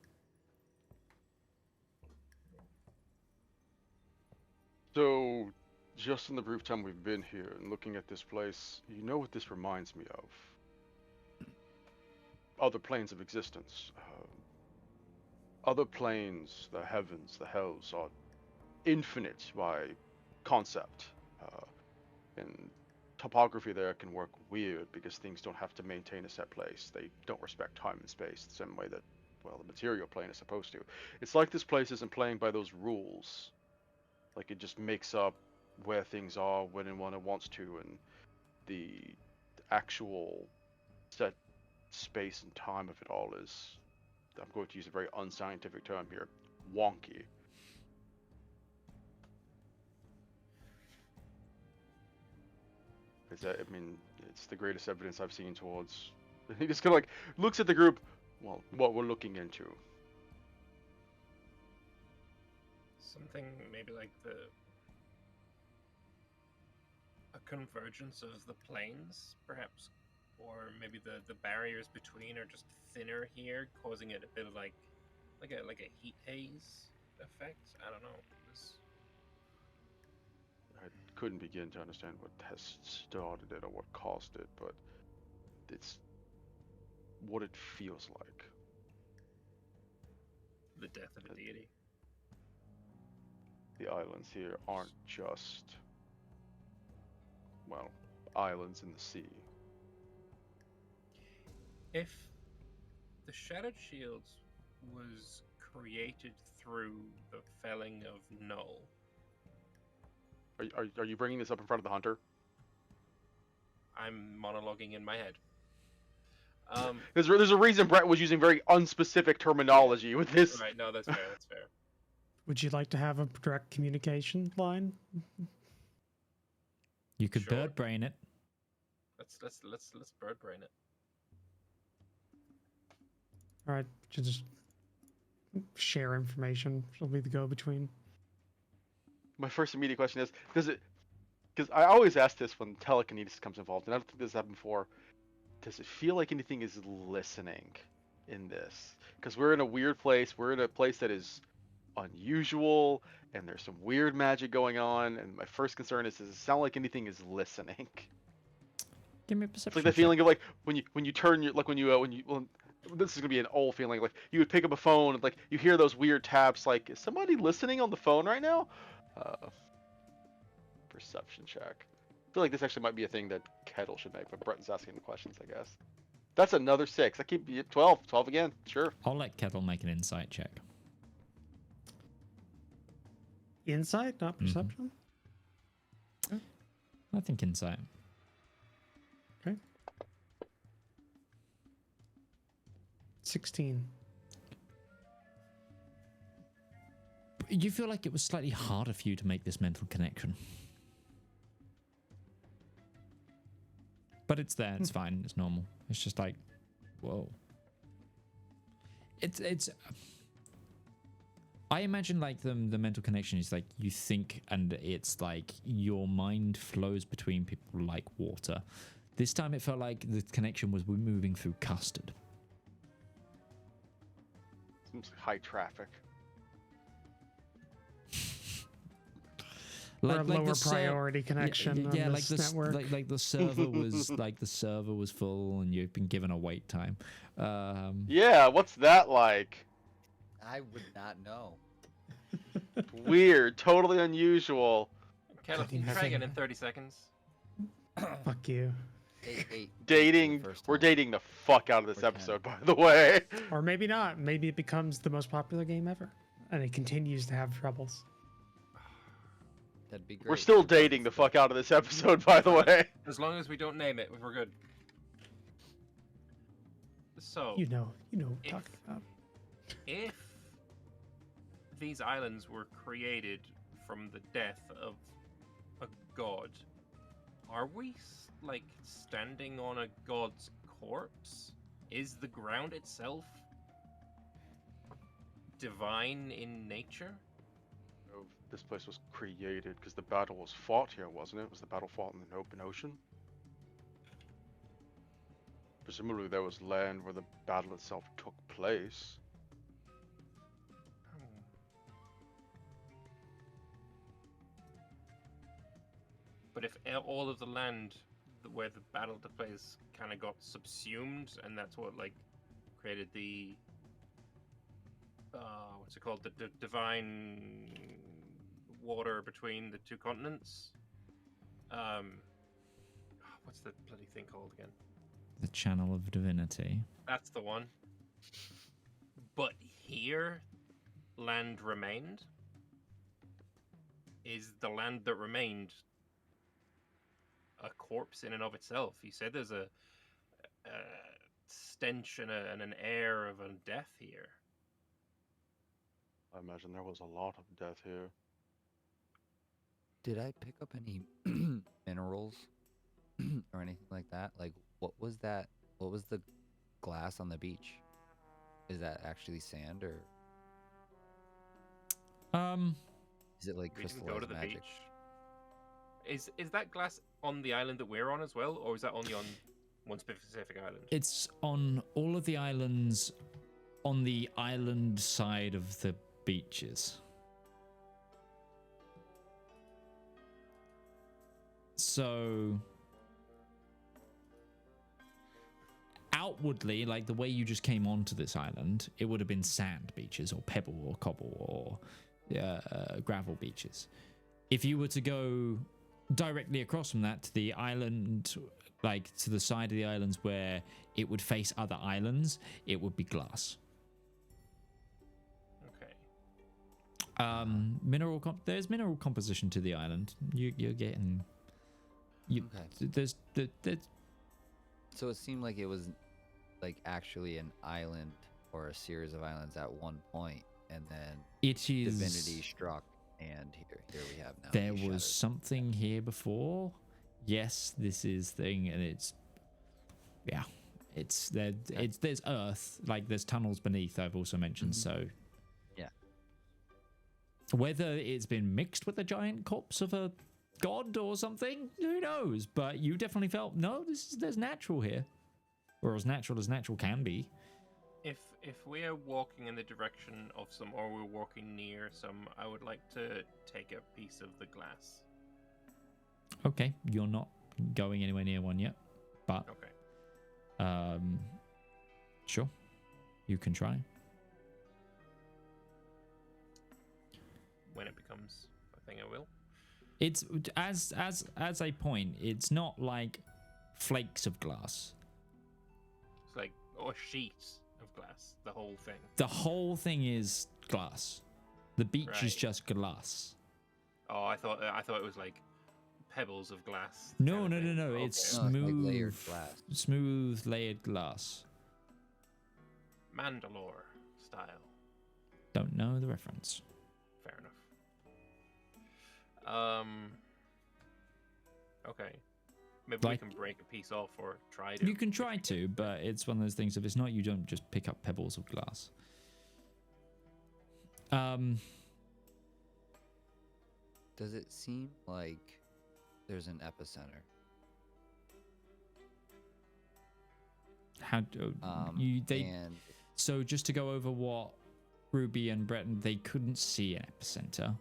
So, just in the brief time we've been here and looking at this place, you know what this reminds me of? Other planes of existence. Other planes, the heavens, the hells, are infinite by concept. And topography there can work weird because things don't have to maintain a set place. They don't respect time and space the same way that, well, the material plane is supposed to. It's like this place isn't playing by those rules. Like it just makes up where things are when and when it wants to, and the actual set space and time of it all is, I'm going to use a very unscientific term here, wonky. I mean, it's the greatest evidence I've seen towards. He just kind of like looks at the group. Well, what we're looking into. Something maybe like a convergence of the planes, perhaps, or maybe the barriers between are just thinner here, causing it a bit of like a heat haze effect. I don't know. I couldn't begin to understand what has started it or what caused it, but it's what it feels like. The death of a deity. The islands here aren't just, well, islands in the sea. If the Shattered Shields was created through the felling of Null. Are you bringing this up in front of the hunter? I'm monologuing in my head. There's a reason Brett was using very unspecific terminology with this. Right, no, that's fair, that's fair. Would you like to have a direct communication line? You could Sure. bird brain it. Let's bird brain it. All right, just share information. She'll be the go-between. My first immediate question is, does it, because I always ask this when telekinesis comes involved, and I don't think this has happened before, does it feel like anything is listening in this? Because we're in a weird place, we're in a place that is unusual, and there's some weird magic going on, and my first concern is, does it sound like anything is listening? Give me a It's perception. like the check. feeling of like when you turn your, like when you well, this is gonna be an old feeling, like you would pick up a phone and like you hear those weird taps, like is somebody listening on the phone right now? Perception check. I feel like this actually might be a thing that Kettle should make, but Breton's asking the questions, I guess. That's another 6. I keep 12 again. Sure. I'll let Kettle make an insight check. Insight, not perception? I think insight. Okay. 16. You feel like it was slightly harder for you to make this mental connection. But it's there, it's fine, it's normal. It's just like, whoa. It's I imagine like the mental connection is like you think, and it's like your mind flows between people like water. This time it felt like the connection was moving through custard. Seems high traffic. Or a lower the priority connection on like this network. like the server was like the server was full and you've been given a wait time. Yeah, what's that like? I would not know. Weird, totally unusual. Kettle, Couldn't try even again say in 30 seconds. Fuck you. Dating, we're dating the fuck out of this We're episode, by the way. Or maybe not. Maybe it becomes the most popular game ever. And it continues to have troubles. That'd be great. We're still dating the fuck out of this episode, by the way. As long as we don't name it, we're good. So, You know what I'm If- talking about. if these islands were created from the death of a god, are we like standing on a god's corpse? Is the ground itself divine in nature? This place was created because the battle was fought here, wasn't it? Was the battle fought in the open ocean? Presumably there was land where the battle itself took place. But if all of the land where the battle took place kind of got subsumed, and that's what like created the what's it called, the divine water between the two continents, what's the bloody thing called again? The Channel of Divinity. That's the one. But here, land remained. Is the land that remained a corpse in and of itself? You said there's a stench and an air of a death here. I imagine there was a lot of death here. Did I pick up any minerals or anything like that? Like, what was that? What was the glass on the beach? Is that actually sand or is it like We didn't crystallized go to the magic? beach. Is that glass on the island that we're on as well, or is that only on one specific island? It's on all of the islands on the island side of the beaches. So outwardly, like the way you just came onto this island, it would have been sand beaches or pebble or cobble or gravel beaches. If you were to go directly across from that to the island, like to the side of the islands where it would face other islands, it would be glass. Okay. There's mineral composition to the island. You're getting. Okay. There's. So it seemed like it was like actually an island or a series of islands at one point, and then It is. divinity struck, and here we have now. There these was shattered- something here before. Yes, this is thing, and it's. Yeah, it's there. There's earth, like there's tunnels beneath. I've also mentioned so. Yeah. Whether it's been mixed with the giant corpse of a god or something, who knows? But you definitely felt no. There's natural here, or as natural can be. If we are walking in the direction of some, or we're walking near some, I would like to take a piece of the glass. Okay, you're not going anywhere near one yet, but Okay. sure, you can try. When it becomes a thing, I will. It's as a point. It's not like flakes of glass. It's like or sheets of glass. The whole thing. The whole thing is glass. The beach is Right. just glass. Oh, I thought it was like pebbles of glass. No. kind of thing. Okay. It's No, it's like smooth, layered glass. smooth layered glass. Mandalore style. Don't know the reference. Fair enough. Okay. Maybe Like- we can break a piece off or try to. You can try to, but it's one of those things. If it's not, you don't just pick up pebbles of glass. Does it seem like there's an epicenter? How do they? And So just to go over what Ruby and Breton, they couldn't see an epicenter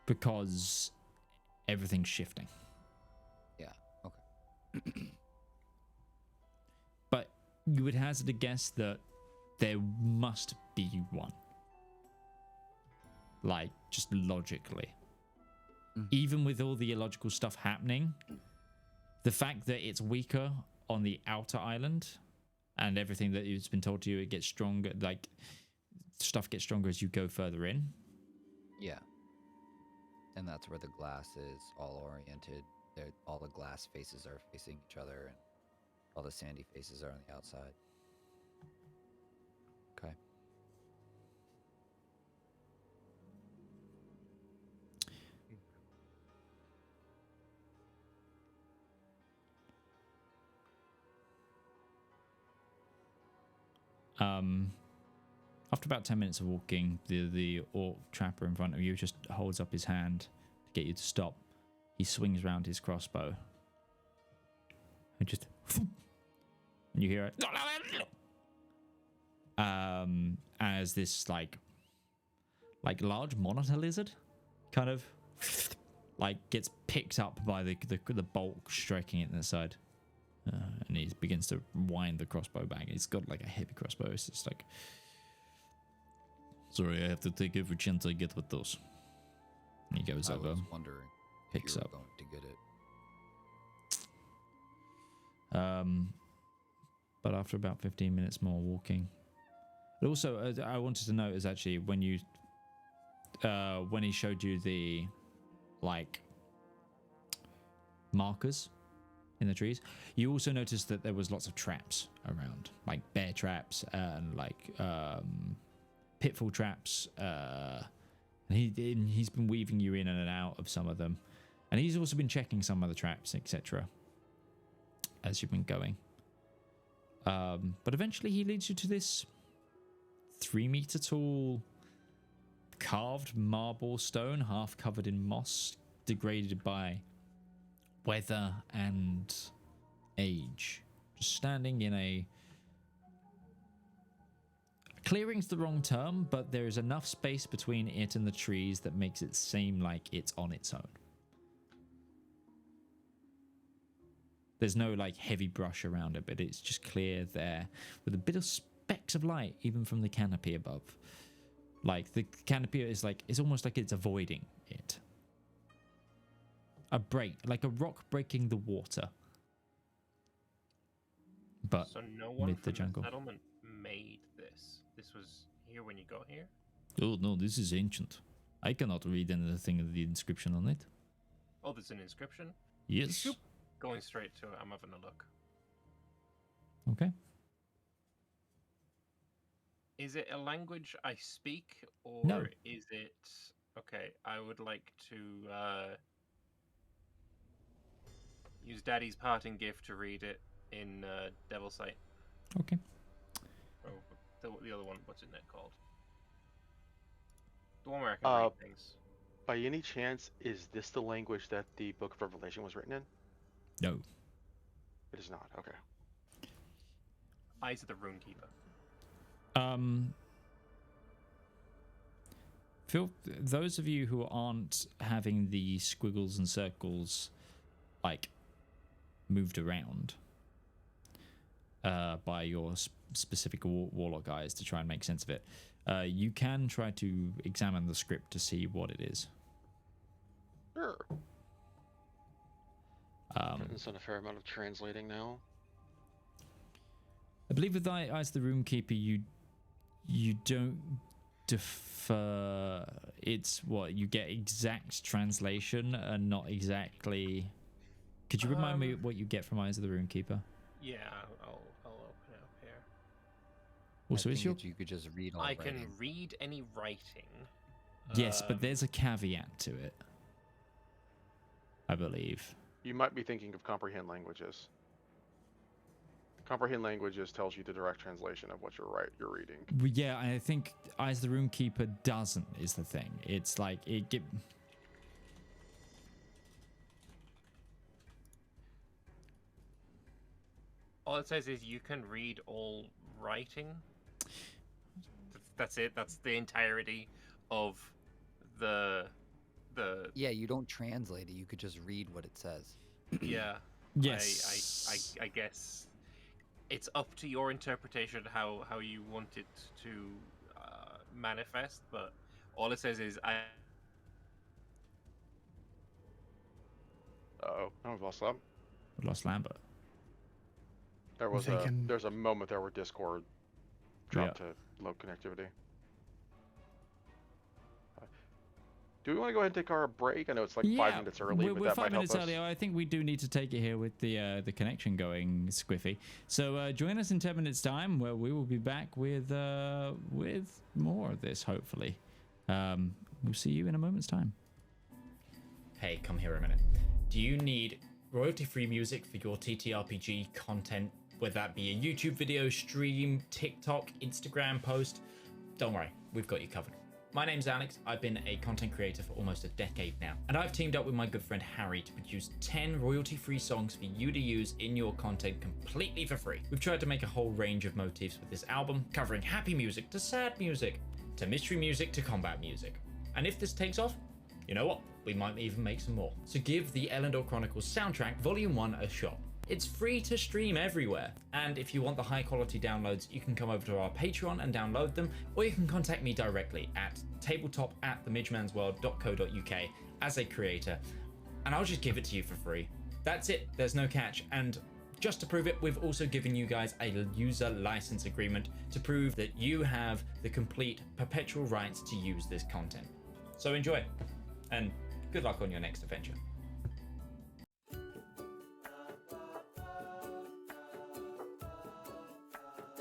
because everything's shifting. yeah, okay. But you would hazard a guess that there must be one. Like, just logically. Even with all the illogical stuff happening, the fact that it's weaker on the outer island and everything that has been told to you, it gets stronger, like, stuff gets stronger as you go further in. Yeah. And that's where the glass is all oriented. All the glass faces are facing each other, and all the sandy faces are on the outside. Okay. After about 10 minutes of walking, the orc trapper in front of you just holds up his hand to get you to stop. He swings around his crossbow. And just... And you hear it. As this, like large monitor lizard kind of, like, gets picked up by the bulk striking it in the side. And he begins to wind the crossbow back. He's got, like, a heavy crossbow. It's just like... Sorry, I have to take every chance I get with those. And he goes I over, was wondering if picks you were up. going to get it. But after about 15 minutes more walking. But also, I wanted to note is actually when you, when he showed you the, like, markers in the trees, you also noticed that there was lots of traps around, like bear traps and like pitfall traps. And he's been weaving you in and out of some of them, and he's also been checking some of the traps, etc. as you've been going. But eventually he leads you to this 3-meter tall carved marble stone, half covered in moss, degraded by weather and age. Just standing in a... Clearing's the wrong term, but there is enough space between it and the trees that makes it seem like it's on its own. There's no like heavy brush around it, but it's just clear there with a bit of specks of light even from the canopy above. Like the canopy is like, it's almost like it's avoiding it. A break, like a rock breaking the water. But so no one mid the from jungle. the settlement made this. This was here when you got here? Oh no, this is ancient. I cannot read anything of the inscription on it. Oh, there's an inscription? Yes. Going straight to it, I'm having a look. Okay. Is it a language I speak, or No. is it... Okay, I would like to use Daddy's parting gift to read it in Devil Sight. Okay. Oh, the other one, what's in it called? The one where I can read things. By any chance, is this the language that the Book of Revelation was written in? No. It is not. Okay. Eyes of the Runekeeper. Phil, those of you who aren't having the squiggles and circles like moved around by your specific warlock eyes to try and make sense of it, you can try to examine the script to see what it is. Sure. It's done a fair amount of translating now. I believe with Eyes of the Runekeeper, you don't defer. It's what you get exact translation and not exactly. Could you remind me what you get from Eyes of the Runekeeper? Yeah, I'll open it up here. Also, I is think your you could just read all I writing. can read any writing. yes, but there's a caveat to it, I believe. You might be thinking of comprehend languages. Comprehend languages tells you the direct translation of what you're reading. Well, yeah, I think Eyes of the Runekeeper doesn't, is the thing. It's like it. All it says is you can read all writing. That's it. That's the entirety of the. Yeah, you don't translate it. You could just read what it says. Yeah. Yes. I guess it's up to your interpretation how you want it to manifest, but all it says is I. Uh-oh, now we've lost them. We lost Lambert. There's a moment there where Discord dropped to low connectivity. Do we want to go ahead and take our break? I know it's like 5 minutes early, but we're that 5 might help minutes us. early. I think we do need to take it here with the connection going squiffy. So join us in 10 minutes time, where we will be back with more of this. Hopefully, we'll see you in a moment's time. Hey, come here a minute. Do you need royalty-free music for your TTRPG content, whether that be a YouTube video, stream, TikTok, Instagram post? Don't worry, we've got you covered. My name's Alex, I've been a content creator for almost a decade now, and I've teamed up with my good friend Harry to produce 10 royalty-free songs for you to use in your content completely for free. We've tried to make a whole range of motifs with this album, covering happy music to sad music, to mystery music to combat music. And if this takes off, you know what? We might even make some more. So give the Elendor Chronicles soundtrack Volume 1 a shot. It's free to stream everywhere, and if you want the high quality downloads, you can come over to our Patreon and download them, or you can contact me directly at tabletop@themidgemansworld.co.uk as a creator, and I'll just give it to you for free. That's it, there's no catch, and Just to prove it, we've also given you guys a user license agreement to prove that you have the complete perpetual rights to use this content. So enjoy, and good luck on your next adventure.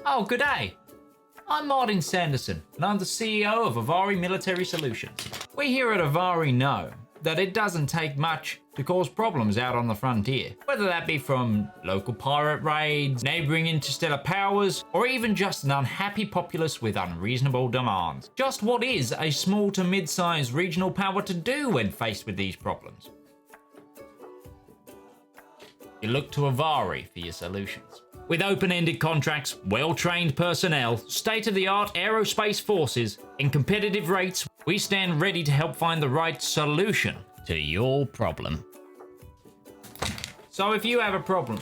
Oh, good day. I'm Martin Sanderson, and I'm the CEO of Avari Military Solutions. We here at Avari know that it doesn't take much to cause problems out on the frontier, whether that be from local pirate raids, neighbouring interstellar powers, or even just an unhappy populace with unreasonable demands. Just what is a small to mid-sized regional power to do when faced with these problems? You look to Avari for your solutions. With open-ended contracts, well-trained personnel, state-of-the-art aerospace forces, and competitive rates, we stand ready to help find the right solution to your problem. So if you have a problem,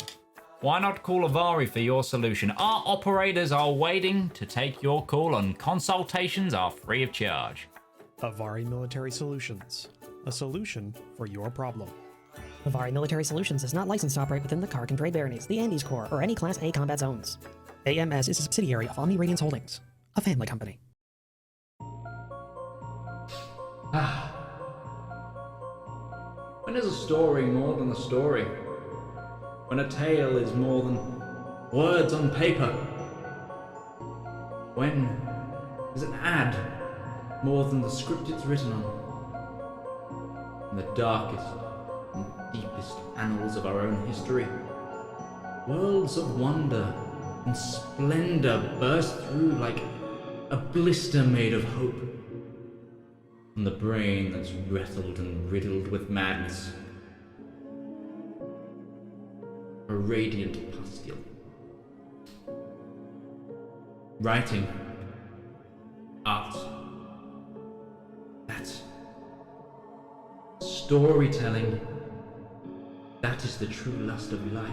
why not call Avari for your solution? Our operators are waiting to take your call, and consultations are free of charge. Avari Military Solutions, a solution for your problem. Avari Military Solutions is not licensed to operate within the Kark and Dre Baronies, the Andes Corps, or any Class A combat zones. AMS is a subsidiary of Omni Radiance Holdings, a family company. When is a story more than a story? When a tale is more than words on paper? When is an ad more than the script it's written on? In the darkest and deepest annals of our own history, worlds of wonder and splendor burst through like a blister made of hope. On the brain that's wrestled and riddled with madness, a radiant pustule. Writing, art, that's storytelling. That is the true lust of life.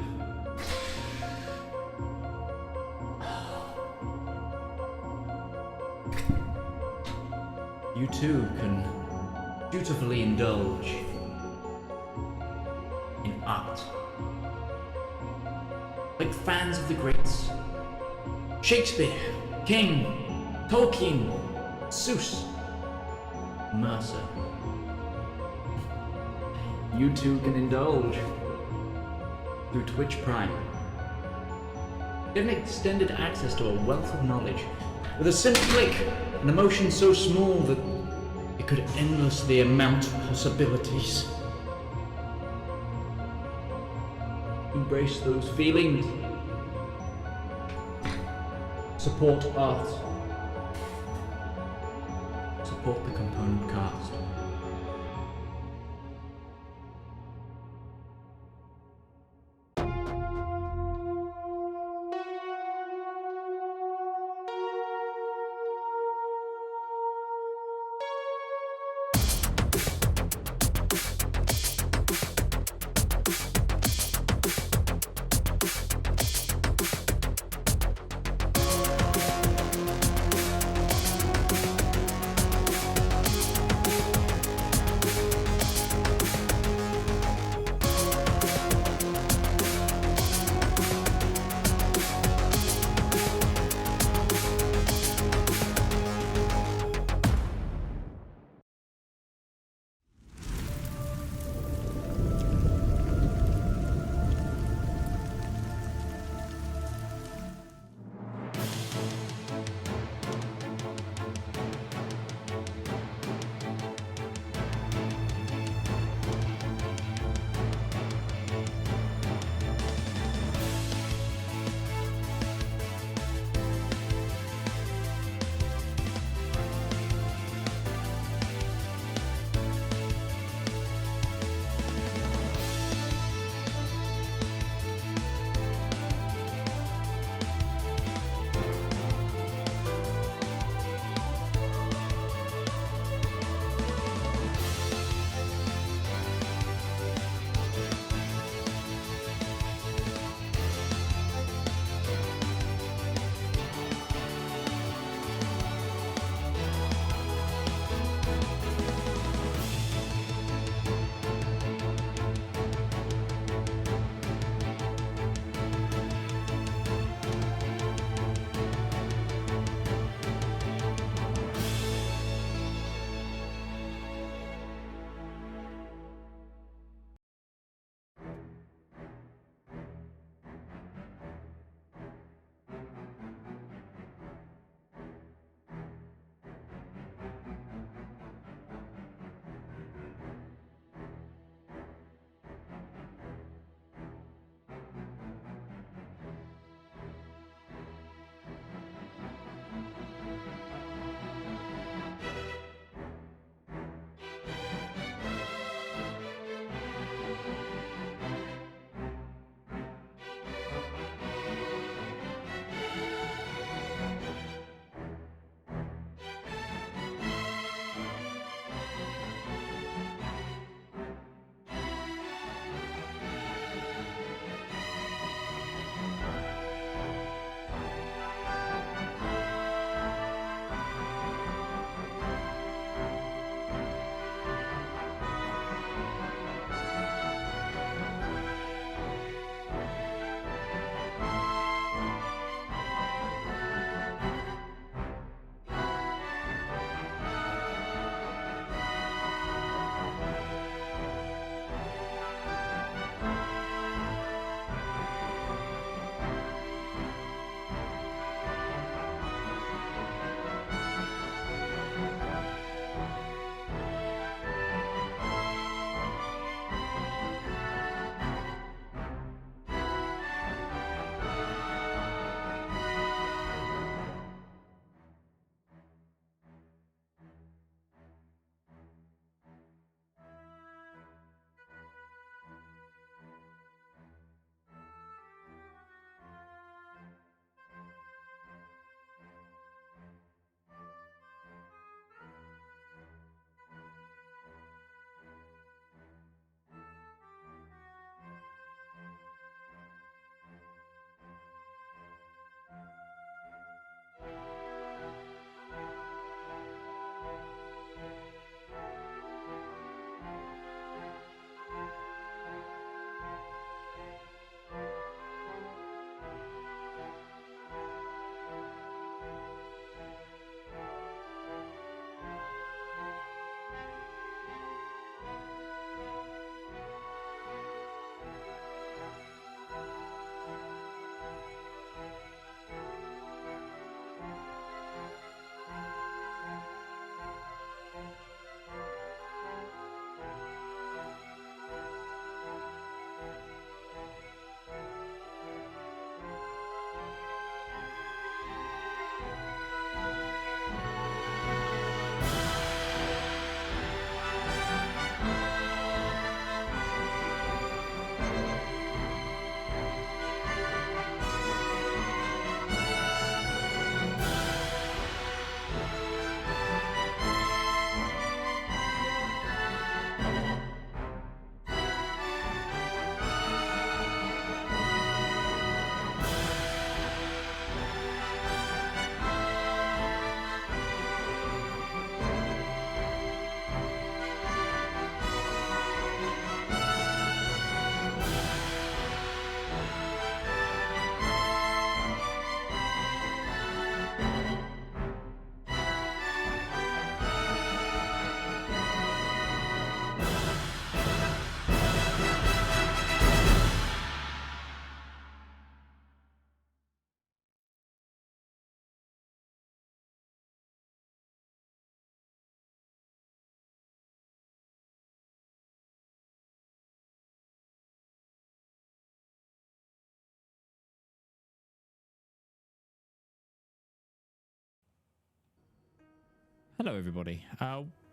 You too can dutifully indulge in art. Like fans of the greats. Shakespeare, King, Tolkien, Seuss, Mercer. You too can indulge through Twitch Prime. Get an extended access to a wealth of knowledge with a simple click, an emotion so small that it could endlessly amount possibilities. Embrace those feelings. Support art. Support the component cast. Hello, everybody.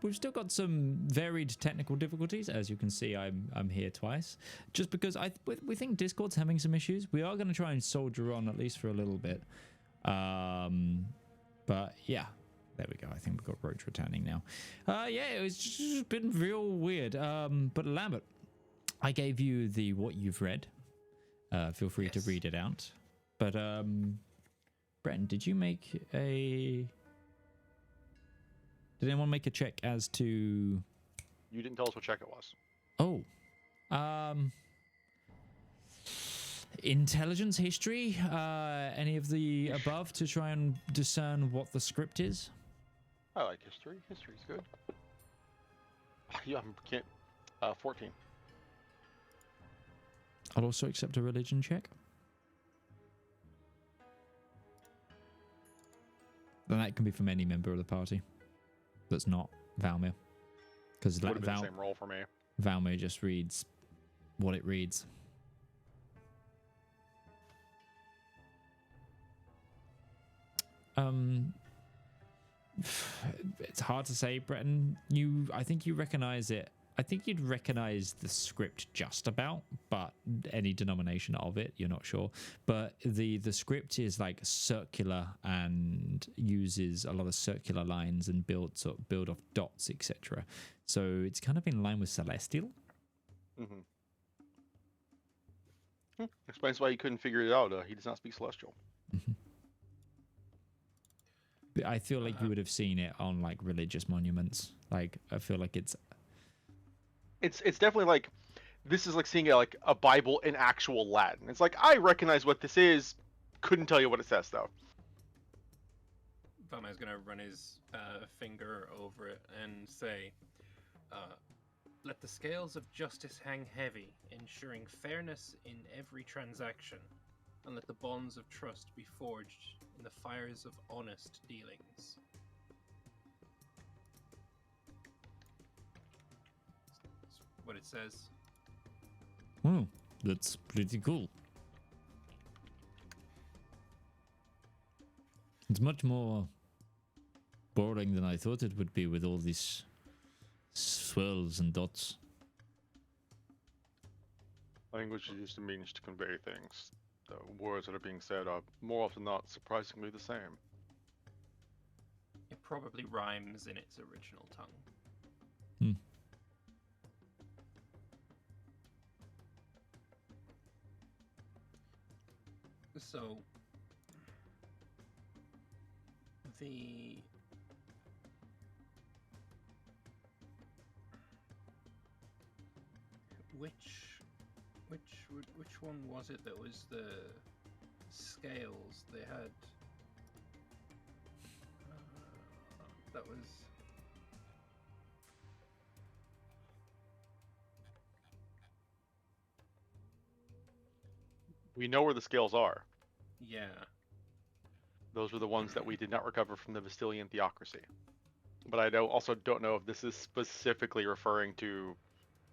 We've still got some varied technical difficulties. As you can see, I'm here twice, just because we think Discord's having some issues. We are going to try and soldier on at least for a little bit. But yeah, there we go. I think we've got Roach returning now. Yeah, it's just been real weird. But Lambert, I gave you the what you've read. Feel free to read it out. But Breton, did you make a? Did anyone make a check as to? You didn't tell us what check it was. Oh, intelligence, history, any of the above to try and discern what the script is. I like history. History's good. Yeah, I can't. 14. I'll also accept a religion check. Then that can be from any member of the party that's not Valymr, because Would have been the same roll for me. Valymr just reads what it reads. It's hard to say, Breton. I think you recognize it. I think you'd recognize the script just about, but any denomination of it, you're not sure. But the script is like circular and uses a lot of circular lines and build off dots, etc. So it's kind of in line with Celestial. Mm-hmm. Explains why he couldn't figure it out. He does not speak Celestial. Mm-hmm. But I feel like you would have seen it on like religious monuments. Like I feel like it's definitely like, this is like seeing a Bible in actual Latin. It's like, I recognize what this is, couldn't tell you what it says though. Valymr's gonna run his finger over it and say, let the scales of justice hang heavy, ensuring fairness in every transaction, and let the bonds of trust be forged in the fires of honest dealings. What it says. Oh, that's pretty cool. It's much more boring than I thought it would be with all these swirls and dots. Language is just a means to convey things. The words that are being said are more often not surprisingly the same. It probably rhymes in its original tongue. Hmm. So, which one was it that was the scales they had? That was. We know where the scales are. Yeah. Those were the ones that we did not recover from the Vestilian theocracy. But I also don't know if this is specifically referring to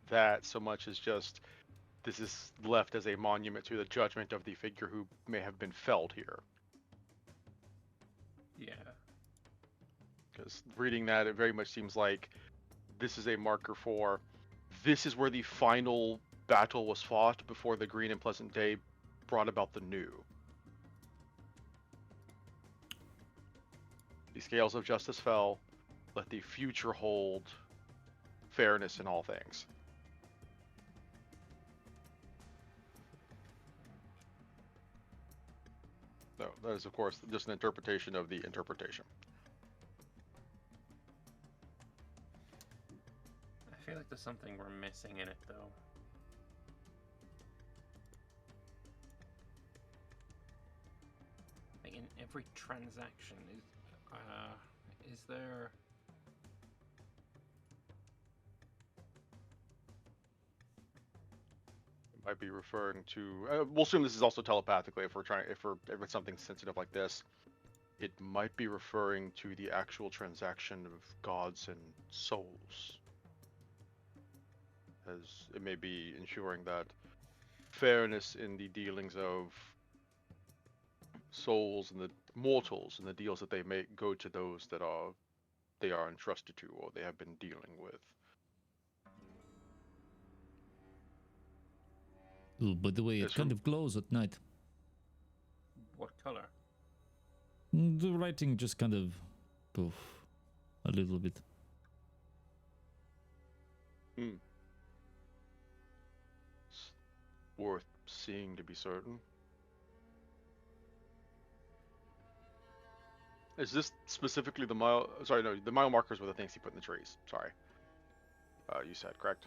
that so much as just this is left as a monument to the judgment of the figure who may have been felled here. Yeah. Because reading that, it very much seems like this is a marker for this is where the final battle was fought before the Green and Pleasant Day brought about the new. The scales of justice fell. Let the future hold fairness in all things. So that is, of course, just an interpretation of the interpretation. I feel like there's something we're missing in it, though. Like in every transaction, is there? It might be referring to. We'll assume this is also telepathically if it's something sensitive like this. It might be referring to the actual transaction of gods and souls, as it may be ensuring that fairness in the dealings of souls and the mortals and the deals that they make go to those that are they are entrusted to or they have been dealing with. Oh, by the way, it Yes, kind sir. of glows at night. What color? The writing just kind of poof a little bit. It's worth seeing to be certain. Is this specifically the mile? Sorry, no, the mile markers were the things he put in the trees. Sorry. You said, correct?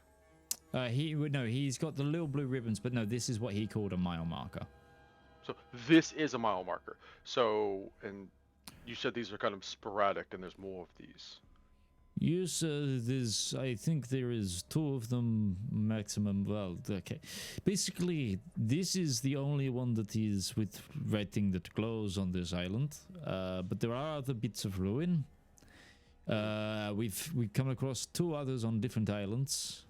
He's got the little blue ribbons, but no, this is what he called a mile marker. So this is a mile marker. So, and you said these are kind of sporadic, and there's more of these. Yes, I think there is 2 of them maximum. Well, okay. Basically, this is the only one that is with writing that glows on this island. But there are other bits of ruin. We've come across 2 others on different islands.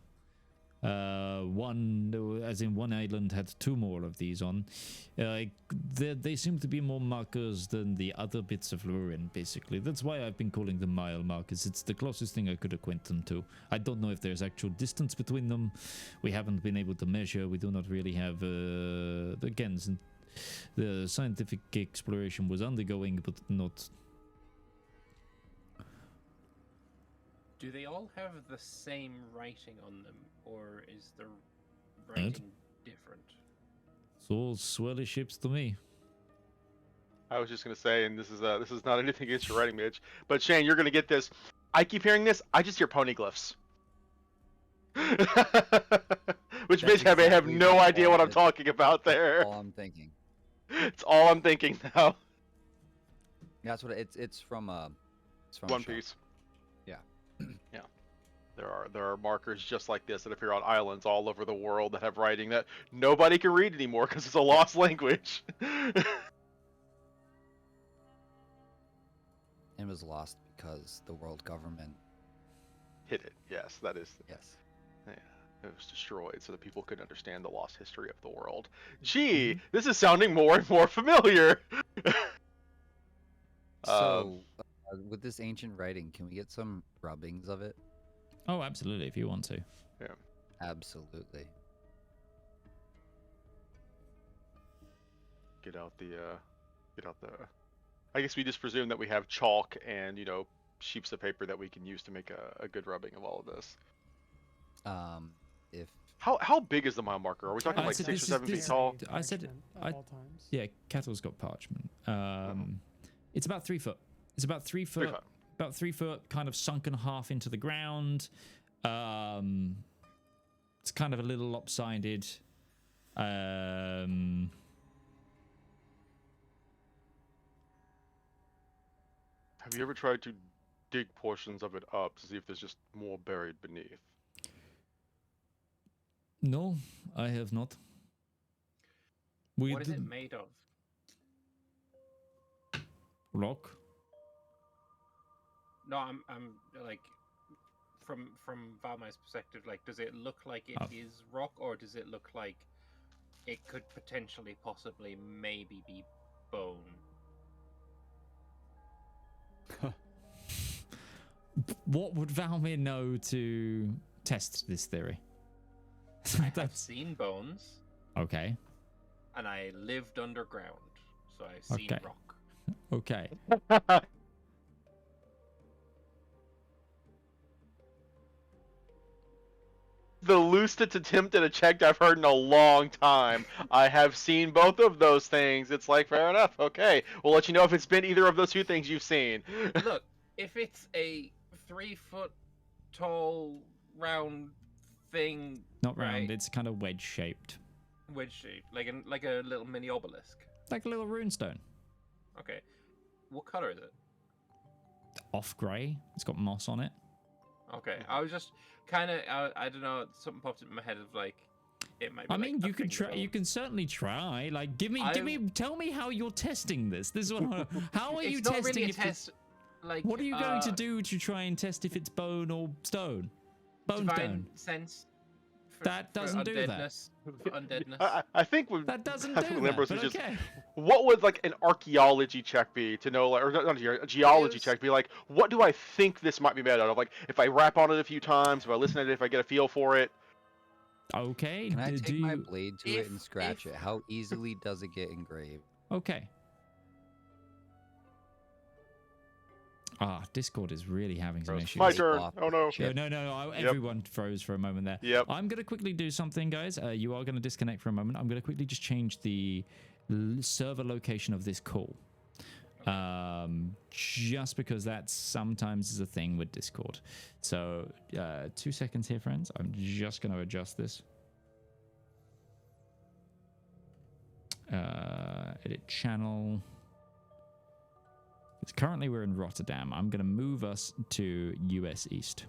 One island had 2 more of these on. They seem to be more markers than the other bits of ruin, basically. That's why I've been calling them mile markers. It's the closest thing I could acquaint them to. I don't know if there's actual distance between them. We haven't been able to measure. We do not really have, again, the scientific exploration was undergoing, but not... Do they all have the same writing on them, or is the writing different? It's all swirly ships to me. I was just gonna say, and this is not anything against your writing, Mitch, but Shane, you're gonna get this. I keep hearing this. I just hear poneglyphs. Which That's Mitch may have exactly no what idea what I'm talking about there. All I'm thinking. It's all I'm thinking now. That's what it's from. It's from One Shaw. Piece. Yeah. Yeah. There are markers just like this that appear on islands all over the world that have writing that nobody can read anymore because it's a lost language. It was lost because the world government. Hit it. Yes, that is. Yes. Yeah, it was destroyed so that people could understand the lost history of the world. Gee, this is sounding more and more familiar. So, with this ancient writing, can we get some rubbings of it? Oh, absolutely, if you want to. Yeah. Absolutely. Get out the. I guess we just presume that we have chalk and sheets of paper that we can use to make a good rubbing of all of this. If How big is the mile marker? Are we talking I like said 6 or this 7 feet is- tall? I said- At all times. Yeah, Cattle's got parchment. It's about 3 foot. It's about 3 foot. 3 foot. About 3 foot, kind of sunken half into the ground. It's kind of a little lopsided. Have you ever tried to dig portions of it up to see if there's just more buried beneath? No, I have not. What is it made of? Rock. No, I'm like from Valmyr's perspective, like, does it look like it is rock, or does it look like it could potentially, possibly, maybe be bone? What would Valymr know to test this theory? I've seen bones, Okay. and I lived underground, so I've seen Okay. rock. Okay. The loosest attempt at a check I've heard in a long time. I have seen both of those things. It's like, fair enough. Okay, we'll let you know if it's been either of those 2 things you've seen. Look, if it's a 3 foot tall round thing, Not round, right, it's kind of wedge shaped. wedge shape, like a little mini obelisk. Like a little runestone. Okay, what color is it? Off grey. It's got moss on it. Okay, I was just kind of, I don't know, something popped into my head of like, it might be. I mean, like you can try. You can certainly try. Like, tell me how you're testing this. This is what. How are you It's not testing? really a if test. Like, what are you going to do to try and test if it's bone or stone? Bone divine stone. sense. That doesn't do that. undeadness, for undeadness. I think That doesn't I think do Lambert that. was But just okay. what would like an archaeology check be to know, like, or not a geology check be like, what do I think this might be made out of? Like, if I rap on it a few times, if I listen to it, if I get a feel for it. Okay. Can I do take you... my blade to it and scratch it? How easily does it get engraved? Okay. Discord is really having some issues. My turn. Oh no. No. Everyone froze for a moment there. Yep. I'm going to quickly do something, guys. You are going to disconnect for a moment. I'm going to quickly just change the server location of this call. Just because that sometimes is a thing with Discord. So 2 seconds here, friends. I'm just going to adjust this. Edit channel. Currently we're in Rotterdam. I'm going to move us to US East.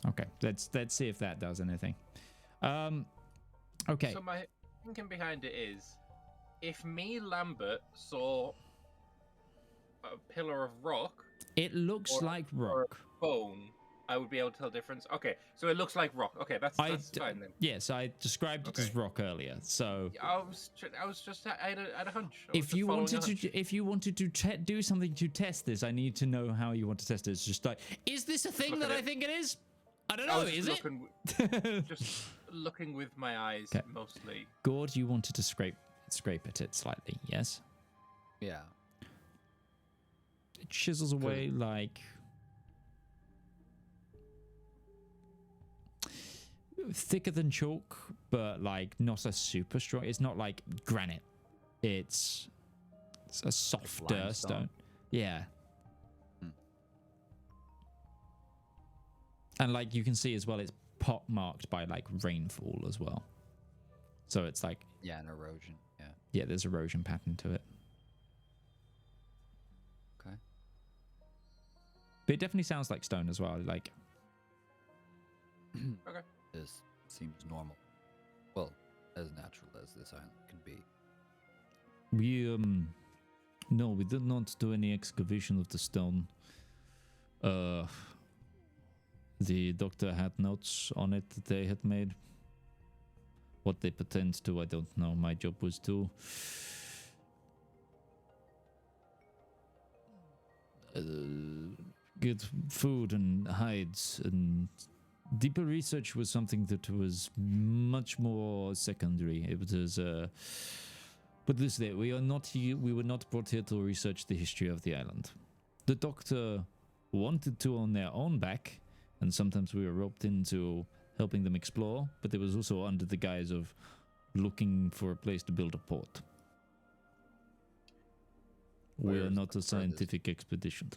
Okay, let's see if that does anything. Okay. So my thinking behind it is, if me, Lambert, saw a pillar of rock, it looks like rock. or bone, I would be able to tell the difference. Okay, so it looks like rock. Okay, that's fine then. Yes, I described it as rock earlier. So I was just I had a hunch. If you wanted to do something to test this, I need to know how you want to test it. It's just like, is this a thing that I think it is? I don't know. Is it? Just looking with my eyes mostly. Gourd, you wanted to scrape at it slightly, yes? Yeah. It chisels away like thicker than chalk, but like not a super strong. It's not like granite. It's a softer stone. Yeah. And like you can see as well, it's pockmarked by like rainfall as well. So it's like an erosion. Yeah, there's erosion pattern to it. Okay. But it definitely sounds like stone as well. Like. Okay. This seems normal. Well, as natural as this island can be. We no, we did not do any excavation of the stone. The doctor had notes on it that they had made. What they pretend to, I don't know. My job was to get food and hides, and deeper research was something that was much more secondary. It was but this day we were not brought here to research the history of the island. The doctor wanted to on their own back, and sometimes we were roped into helping them explore, but it was also under the guise of looking for a place to build a port. We're not a scientific expedition.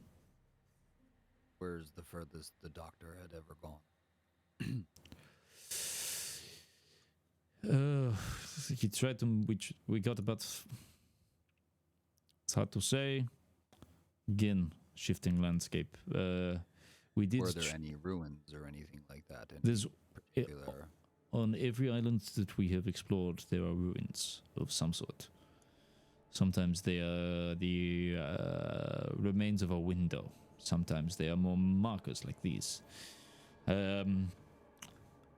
Where's the furthest the doctor had ever gone? He tried to, which we got about, it's hard to say. Again, shifting landscape. We did. Were there any ruins or anything like that? There's on every island that we have explored, there are ruins of some sort. Sometimes they are the remains of a window. Sometimes they are more markers like these. One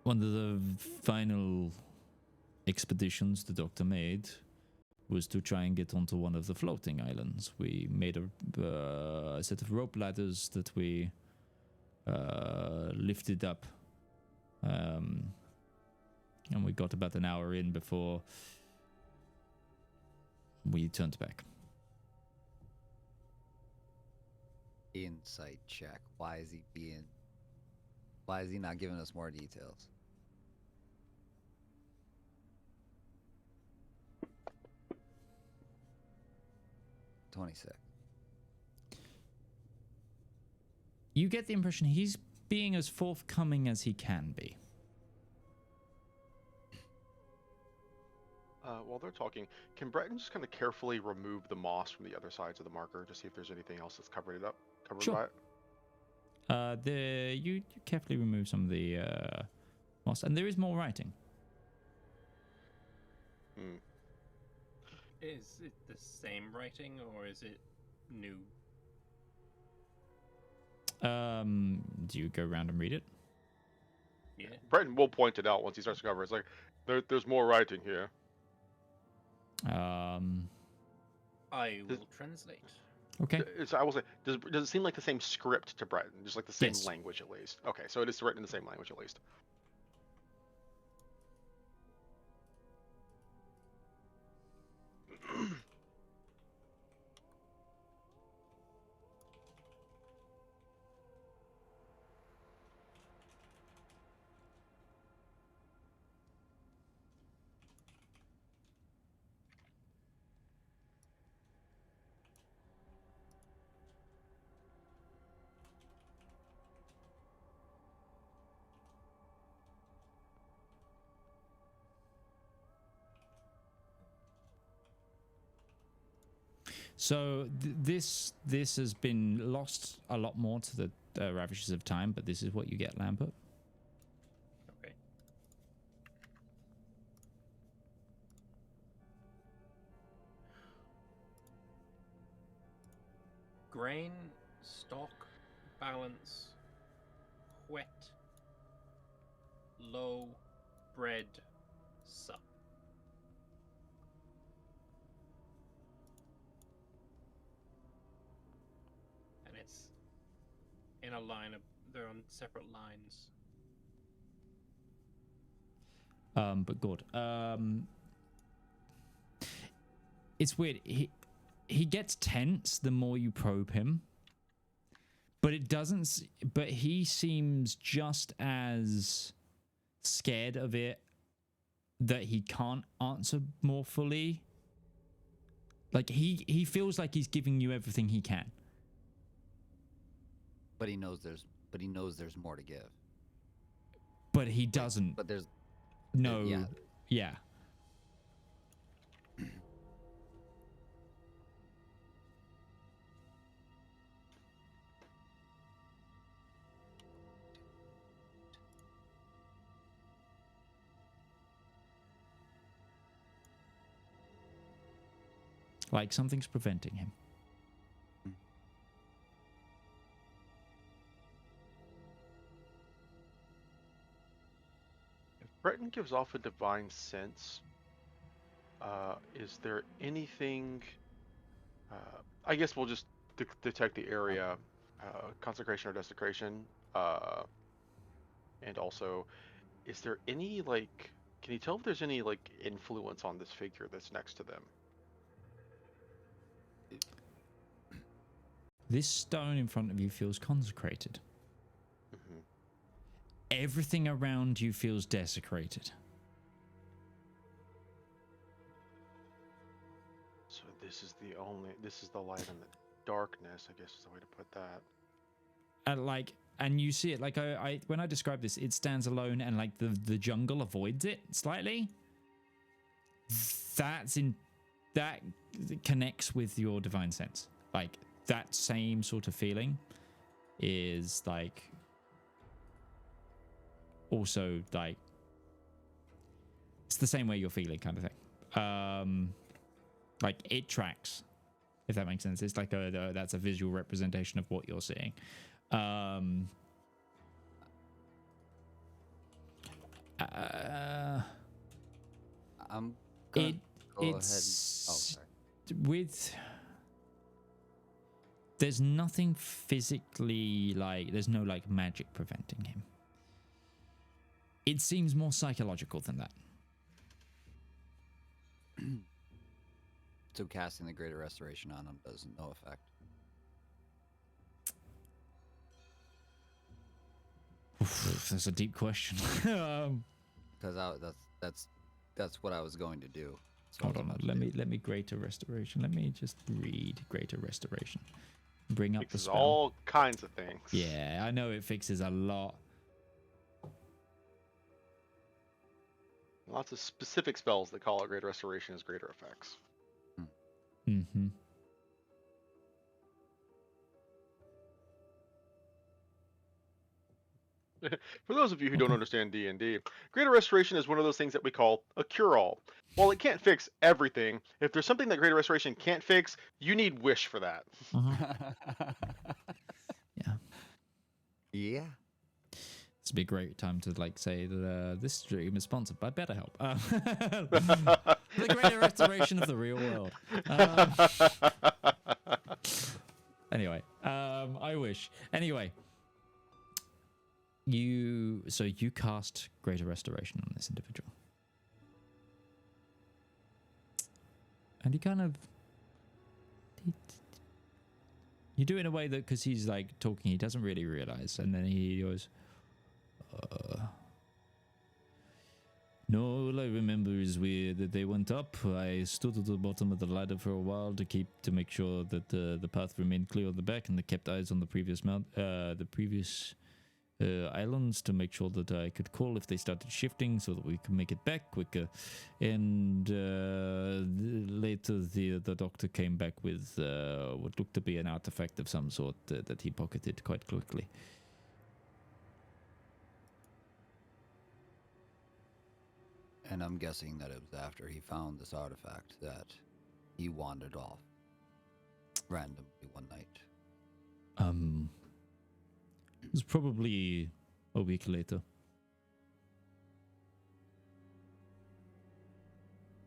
of the final expeditions the doctor made was to try and get onto one of the floating islands. We made a set of rope ladders that we lifted up, and we got about an hour in before we turned back. Insight check. Why is he not giving us more details? $26. You get the impression he's being as forthcoming as he can be. While they're talking, can Breton just kind of carefully remove the moss from the other sides of the marker to see if there's anything else that's covered by it? You carefully remove some of the moss, and there is more writing. Is it the same writing, or is it new? Do you go around and read it? Yeah. Breton will point it out once he starts to cover. It's like there's more writing here. I will translate. Okay. I will say, does it seem like the same script to Breton? Just like the same Yes. language at least. Okay, so it is written in the same language at least. So this has been lost a lot more to the ravages of time, but this is what you get, Lambert. Okay. Grain, stock, balance, whet, low, bread, sup. And it's in a line of, they're on separate lines. But Gourd. It's weird. He gets tense the more you probe him, but it doesn't. But he seems just as scared of it that he can't answer more fully. Like he feels like he's giving you everything he can, But he knows there's more to give. but he doesn't. But there's No. yeah. Yeah. Like something's preventing him. If Breton gives off a divine sense, is there anything? I guess we'll just detect the area, consecration or desecration, and also, is there any like? Can you tell if there's any like influence on this figure that's next to them? This stone in front of you feels consecrated. Mm-hmm. Everything around you feels desecrated. So this is the light in the darkness, I guess is the way to put that. And you see it like I when I describe this, it stands alone, and like the jungle avoids it slightly. That connects with your divine sense. Like that same sort of feeling is like also like it's the same way you're feeling, kind of thing. Like it tracks, if that makes sense. It's like that's a visual representation of what you're seeing. I'm gonna go ahead. it's Oh, sorry. with there's nothing physically, like there's no like magic preventing him. It seems more psychological than that. So casting the Greater Restoration on him does no effect. That's a deep question. Because that's what I was going to do. So Hold on, let me Greater Restoration. Let me just read Greater Restoration. Bring up Fixes the spell. all kinds of things. Yeah, I know it fixes a lot. Lots of specific spells that call out Greater Restoration as greater effects. Mm-hmm. For those of you who don't understand D&D, Greater Restoration is one of those things that we call a cure-all. While it can't fix everything, if there's something that Greater Restoration can't fix, you need Wish for that. Yeah. Yeah. It's This would be a great time to like say that this stream is sponsored by BetterHelp. The greater restoration of the real world. Anyway, I wish. Anyway, you cast greater restoration on this individual, and you do it in a way that because he's like talking, he doesn't really realize, and then he goes. No, all I remember is that they went up. I stood at the bottom of the ladder for a while to make sure that the path remained clear at the back, and I kept eyes on the previous islands to make sure that I could call if they started shifting, so that we could make it back quicker. And later, the doctor came back with what looked to be an artifact of some sort that he pocketed quite quickly. And I'm guessing that it was after he found this artifact that he wandered off randomly one night. It was probably a week later.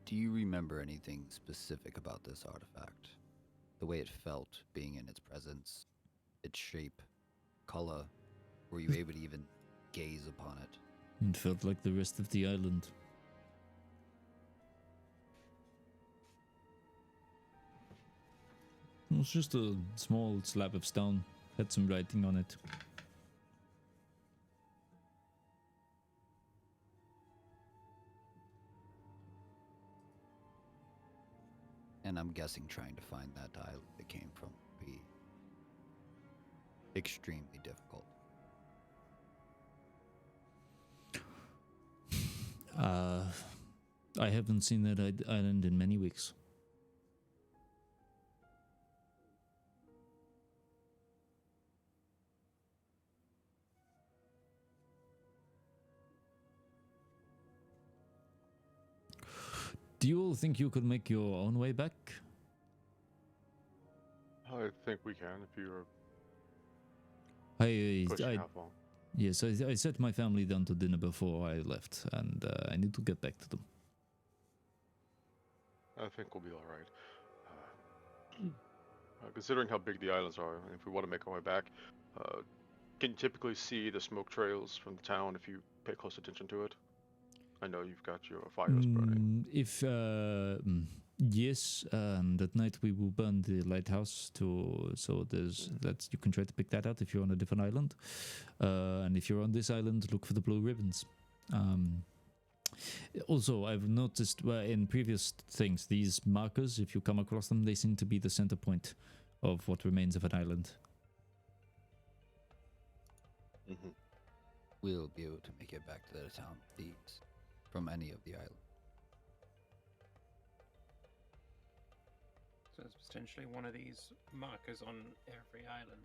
Do you remember anything specific about this artifact? The way it felt being in its presence, its shape, color? Were you able to even gaze upon it? It felt like the rest of the island. It was just a small slab of stone. Had some writing on it. And I'm guessing trying to find that island it came from would be extremely difficult. I haven't seen that island in many weeks. Do you all think you could make your own way back? I think we can if you're I pushing out long. Yes, I set my family down to dinner before I left, and I need to get back to them. I think we'll be all right. Considering how big the islands are, if we want to make our way back, can you typically see the smoke trails from the town if you pay close attention to it? I know you've got your fires burning. Yes, at night we will burn the lighthouse so that you can try to pick that out if you're on a different island, and if you're on this island, look for the blue ribbons. Also, I've noticed in previous things, these markers, if you come across them, they seem to be the center point of what remains of an island. Mm-hmm. We'll be able to make it back to the town of Thieves from any of the islands. So it's potentially one of these markers on every island.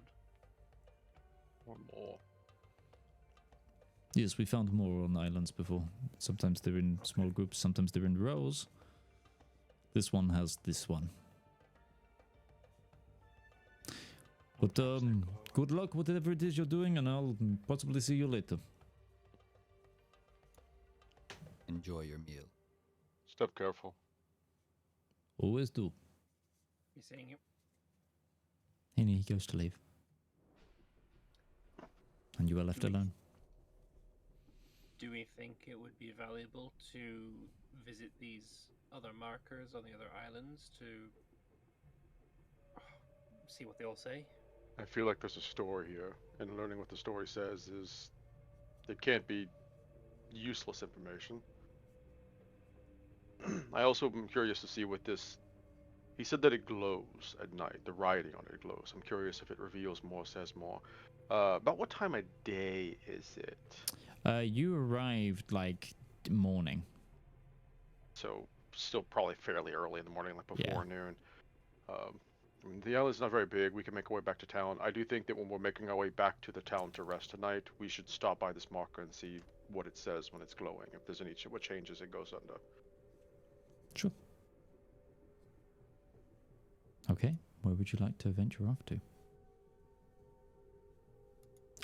Or more. Yes, we found more on islands before. Sometimes they're in small groups, sometimes they're in rows. This one has this one. But good luck whatever it is you're doing, and I'll possibly see you later. Enjoy your meal. Step careful. Always do. Be seeing you. And he goes to leave. And you are left alone. Do we think it would be valuable to visit these other markers on the other islands to see what they all say? I feel like there's a story here, and learning what the story says is... it can't be useless information. I also am curious to see what this... He said that it glows at night. The writing on it glows. I'm curious if it reveals more, says more. About what time of day is it? You arrived like morning. So still probably fairly early in the morning, like before Yeah. noon. I mean, the island's not very big. We can make our way back to town. I do think that when we're making our way back to the town to rest tonight, we should stop by this marker and see what it says when it's glowing. If there's any what changes it goes under. Sure. Okay, where would you like to venture off to?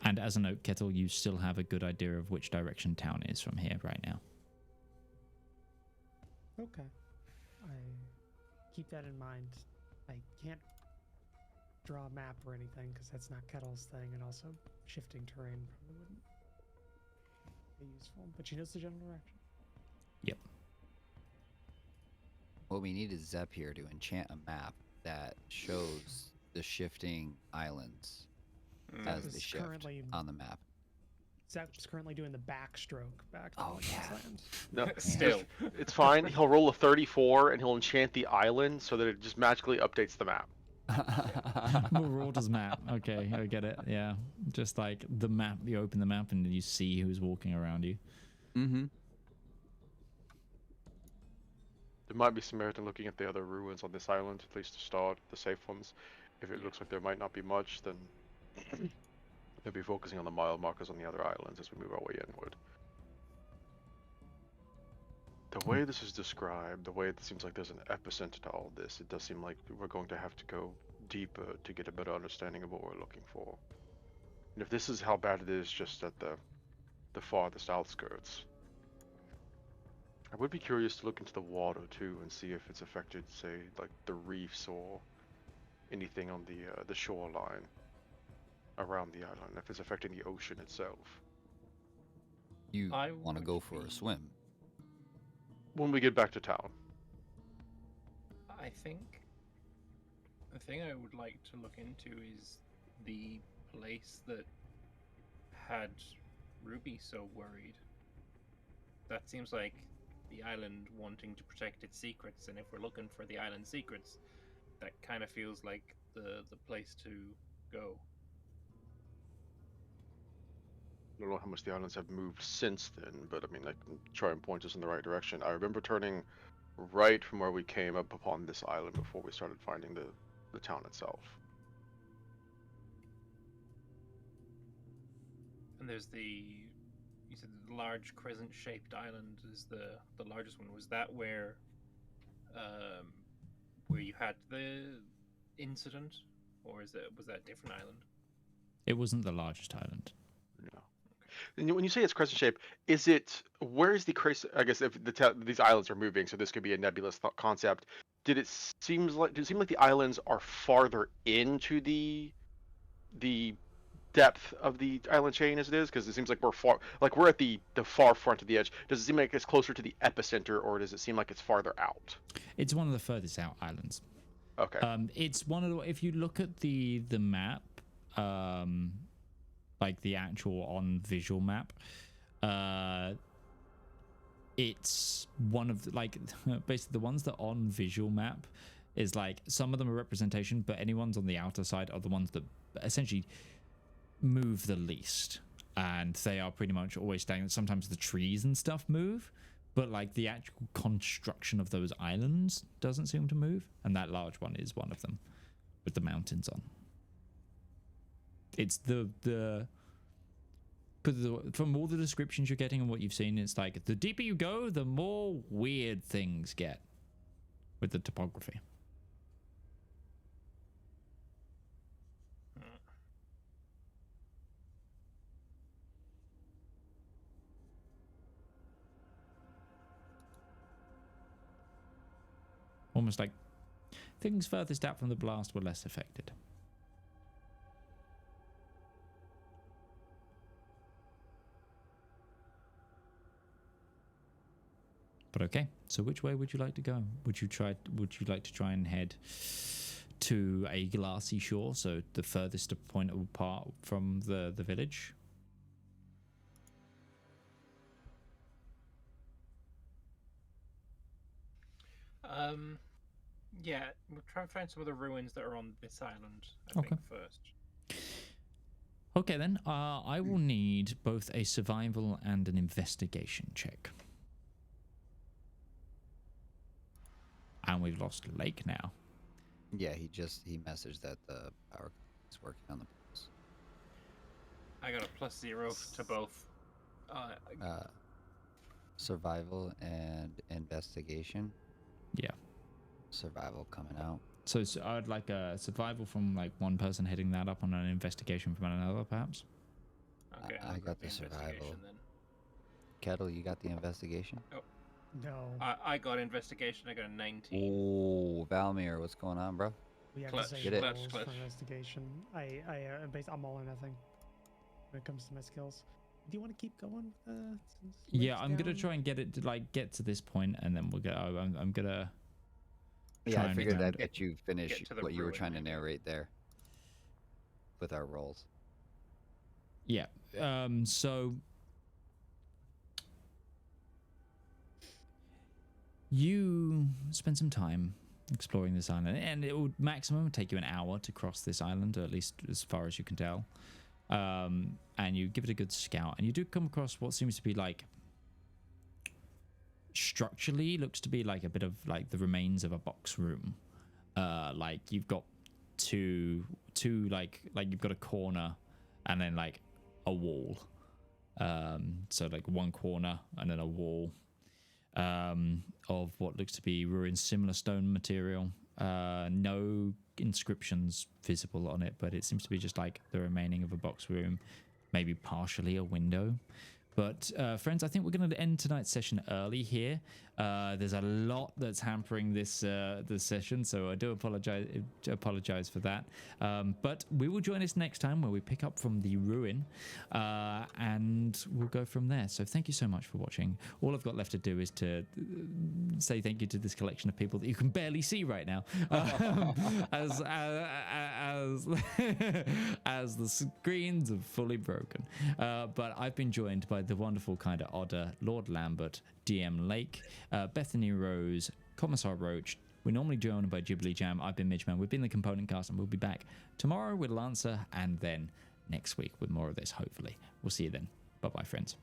And as a note, Kettle, you still have a good idea of which direction town is from here right now. Okay. I keep that in mind. I can't draw a map or anything because that's not Kettle's thing, and also shifting terrain probably wouldn't be useful. But she knows the general direction. Yep. What we need is Zep here to enchant a map that shows the shifting islands as they shift on the map. Zep's currently doing the backstroke back to Oh, yeah. land. No, Still. it's fine. He'll roll a 34 and he'll enchant the island so that it just magically updates the map. Marauder's map. Okay, I get it. Yeah. Just like the map, you open the map and you see who's walking around you. Mm-hmm. There might be some merit in looking at the other ruins on this island, at least to start, the safe ones. If it looks like there might not be much, then they'll be focusing on the mile markers on the other islands as we move our way inward. The way this is described, the way it seems like there's an epicenter to all this, it does seem like we're going to have to go deeper to get a better understanding of what we're looking for. And if this is how bad it is just at the farthest outskirts, I would be curious to look into the water too and see if it's affected, say, like the reefs or anything on the shoreline around the island, if it's affecting the ocean itself. You I want to would go for a be- swim? When we get back to town. I think the thing I would like to look into is the place that had Ruby so worried. That seems like the island wanting to protect its secrets, and if we're looking for the island secrets, that kind of feels like the place to go. I don't know how much the islands have moved since then, but I mean, I can try and point us in the right direction. I remember turning right from where we came up upon this island before we started finding the town itself. And there's you said the large crescent-shaped island is the largest one. Was that where you had the incident, or was that a different island? It wasn't the largest island. Yeah. And when you say it's crescent shape, is it where is the crescent? I guess if these islands are moving, so this could be a nebulous concept. Did it seem like the islands are farther into the depth of the island chain as it is? Because it seems like we're at the far front of the edge. Does it seem like it's closer to the epicenter, or does it seem like it's farther out? It's one of the furthest out islands. Okay. It's one of the, if you look at the map, like the actual on visual map, it's one of the, like basically the ones that on visual map is like some of them are representation, but any ones on the outer side are the ones that essentially move the least, and they are pretty much always stagnant. Sometimes the trees and stuff move, but like the actual construction of those islands doesn't seem to move, and that large one is one of them with the mountains on. It's from all the descriptions you're getting and what you've seen, it's like the deeper you go, the more weird things get with the topography. Almost like things furthest out from the blast were less affected. But okay, so which way would you like to go? Would you like to try and head to a glassy shore, so the furthest point apart from the village? Yeah, we'll try and find some of the ruins that are on this island, I think, first. Okay then, I will need both a survival and an investigation check. And we've lost Lake now. Yeah, he messaged that the power is working on the place. I got a +0 to both. Survival and investigation. Yeah. Survival coming out. So I'd like a survival from like one person hitting that up on an investigation from another, perhaps. Okay, I I'll got grab the survival. investigation then. Kettle, you got the investigation? No. I got investigation. I got a 19. Oh, Valymr, what's going on, bro? We have Clutch, the same Get it. rolls clutch. for investigation. I'm all or nothing when it comes to my skills. Do you want to keep going? Since Yeah, Lake's I'm gonna down? try and get it to like get to this point, and then we'll go. I'm gonna. Yeah, try I and figured round that'd it. get you finish to the what you were ruin, trying to maybe. narrate there with our rolls. Yeah. So you spend some time exploring this island, and it would maximum take you an hour to cross this island, or at least as far as you can tell. And you give it a good scout, and you do come across what seems to be like structurally looks to be like a bit of like the remains of a box room. Like you've got two like you've got a corner and then like a wall. So like one corner and then a wall of what looks to be ruined similar stone material. No inscriptions visible on it, but it seems to be just like the remaining of a box room, maybe partially a window. But friends, I think we're going to end tonight's session early here. There's a lot that's hampering this session, so I do apologize for that. But we will join us next time where we pick up from the ruin, and we'll go from there. So thank you so much for watching. All I've got left to do is to say thank you to this collection of people that you can barely see right now, as as the screens are fully broken. But I've been joined by the wonderful kind of Otter, Lord Lambert, DM Lake, Bethany Rose, Commissar Roach. We're normally joined by Ghibli Jam. I've been Midgeman. We've been the Component Cast, and we'll be back tomorrow with Lancer, and then next week with more of this, hopefully. We'll see you then. Bye-bye, friends.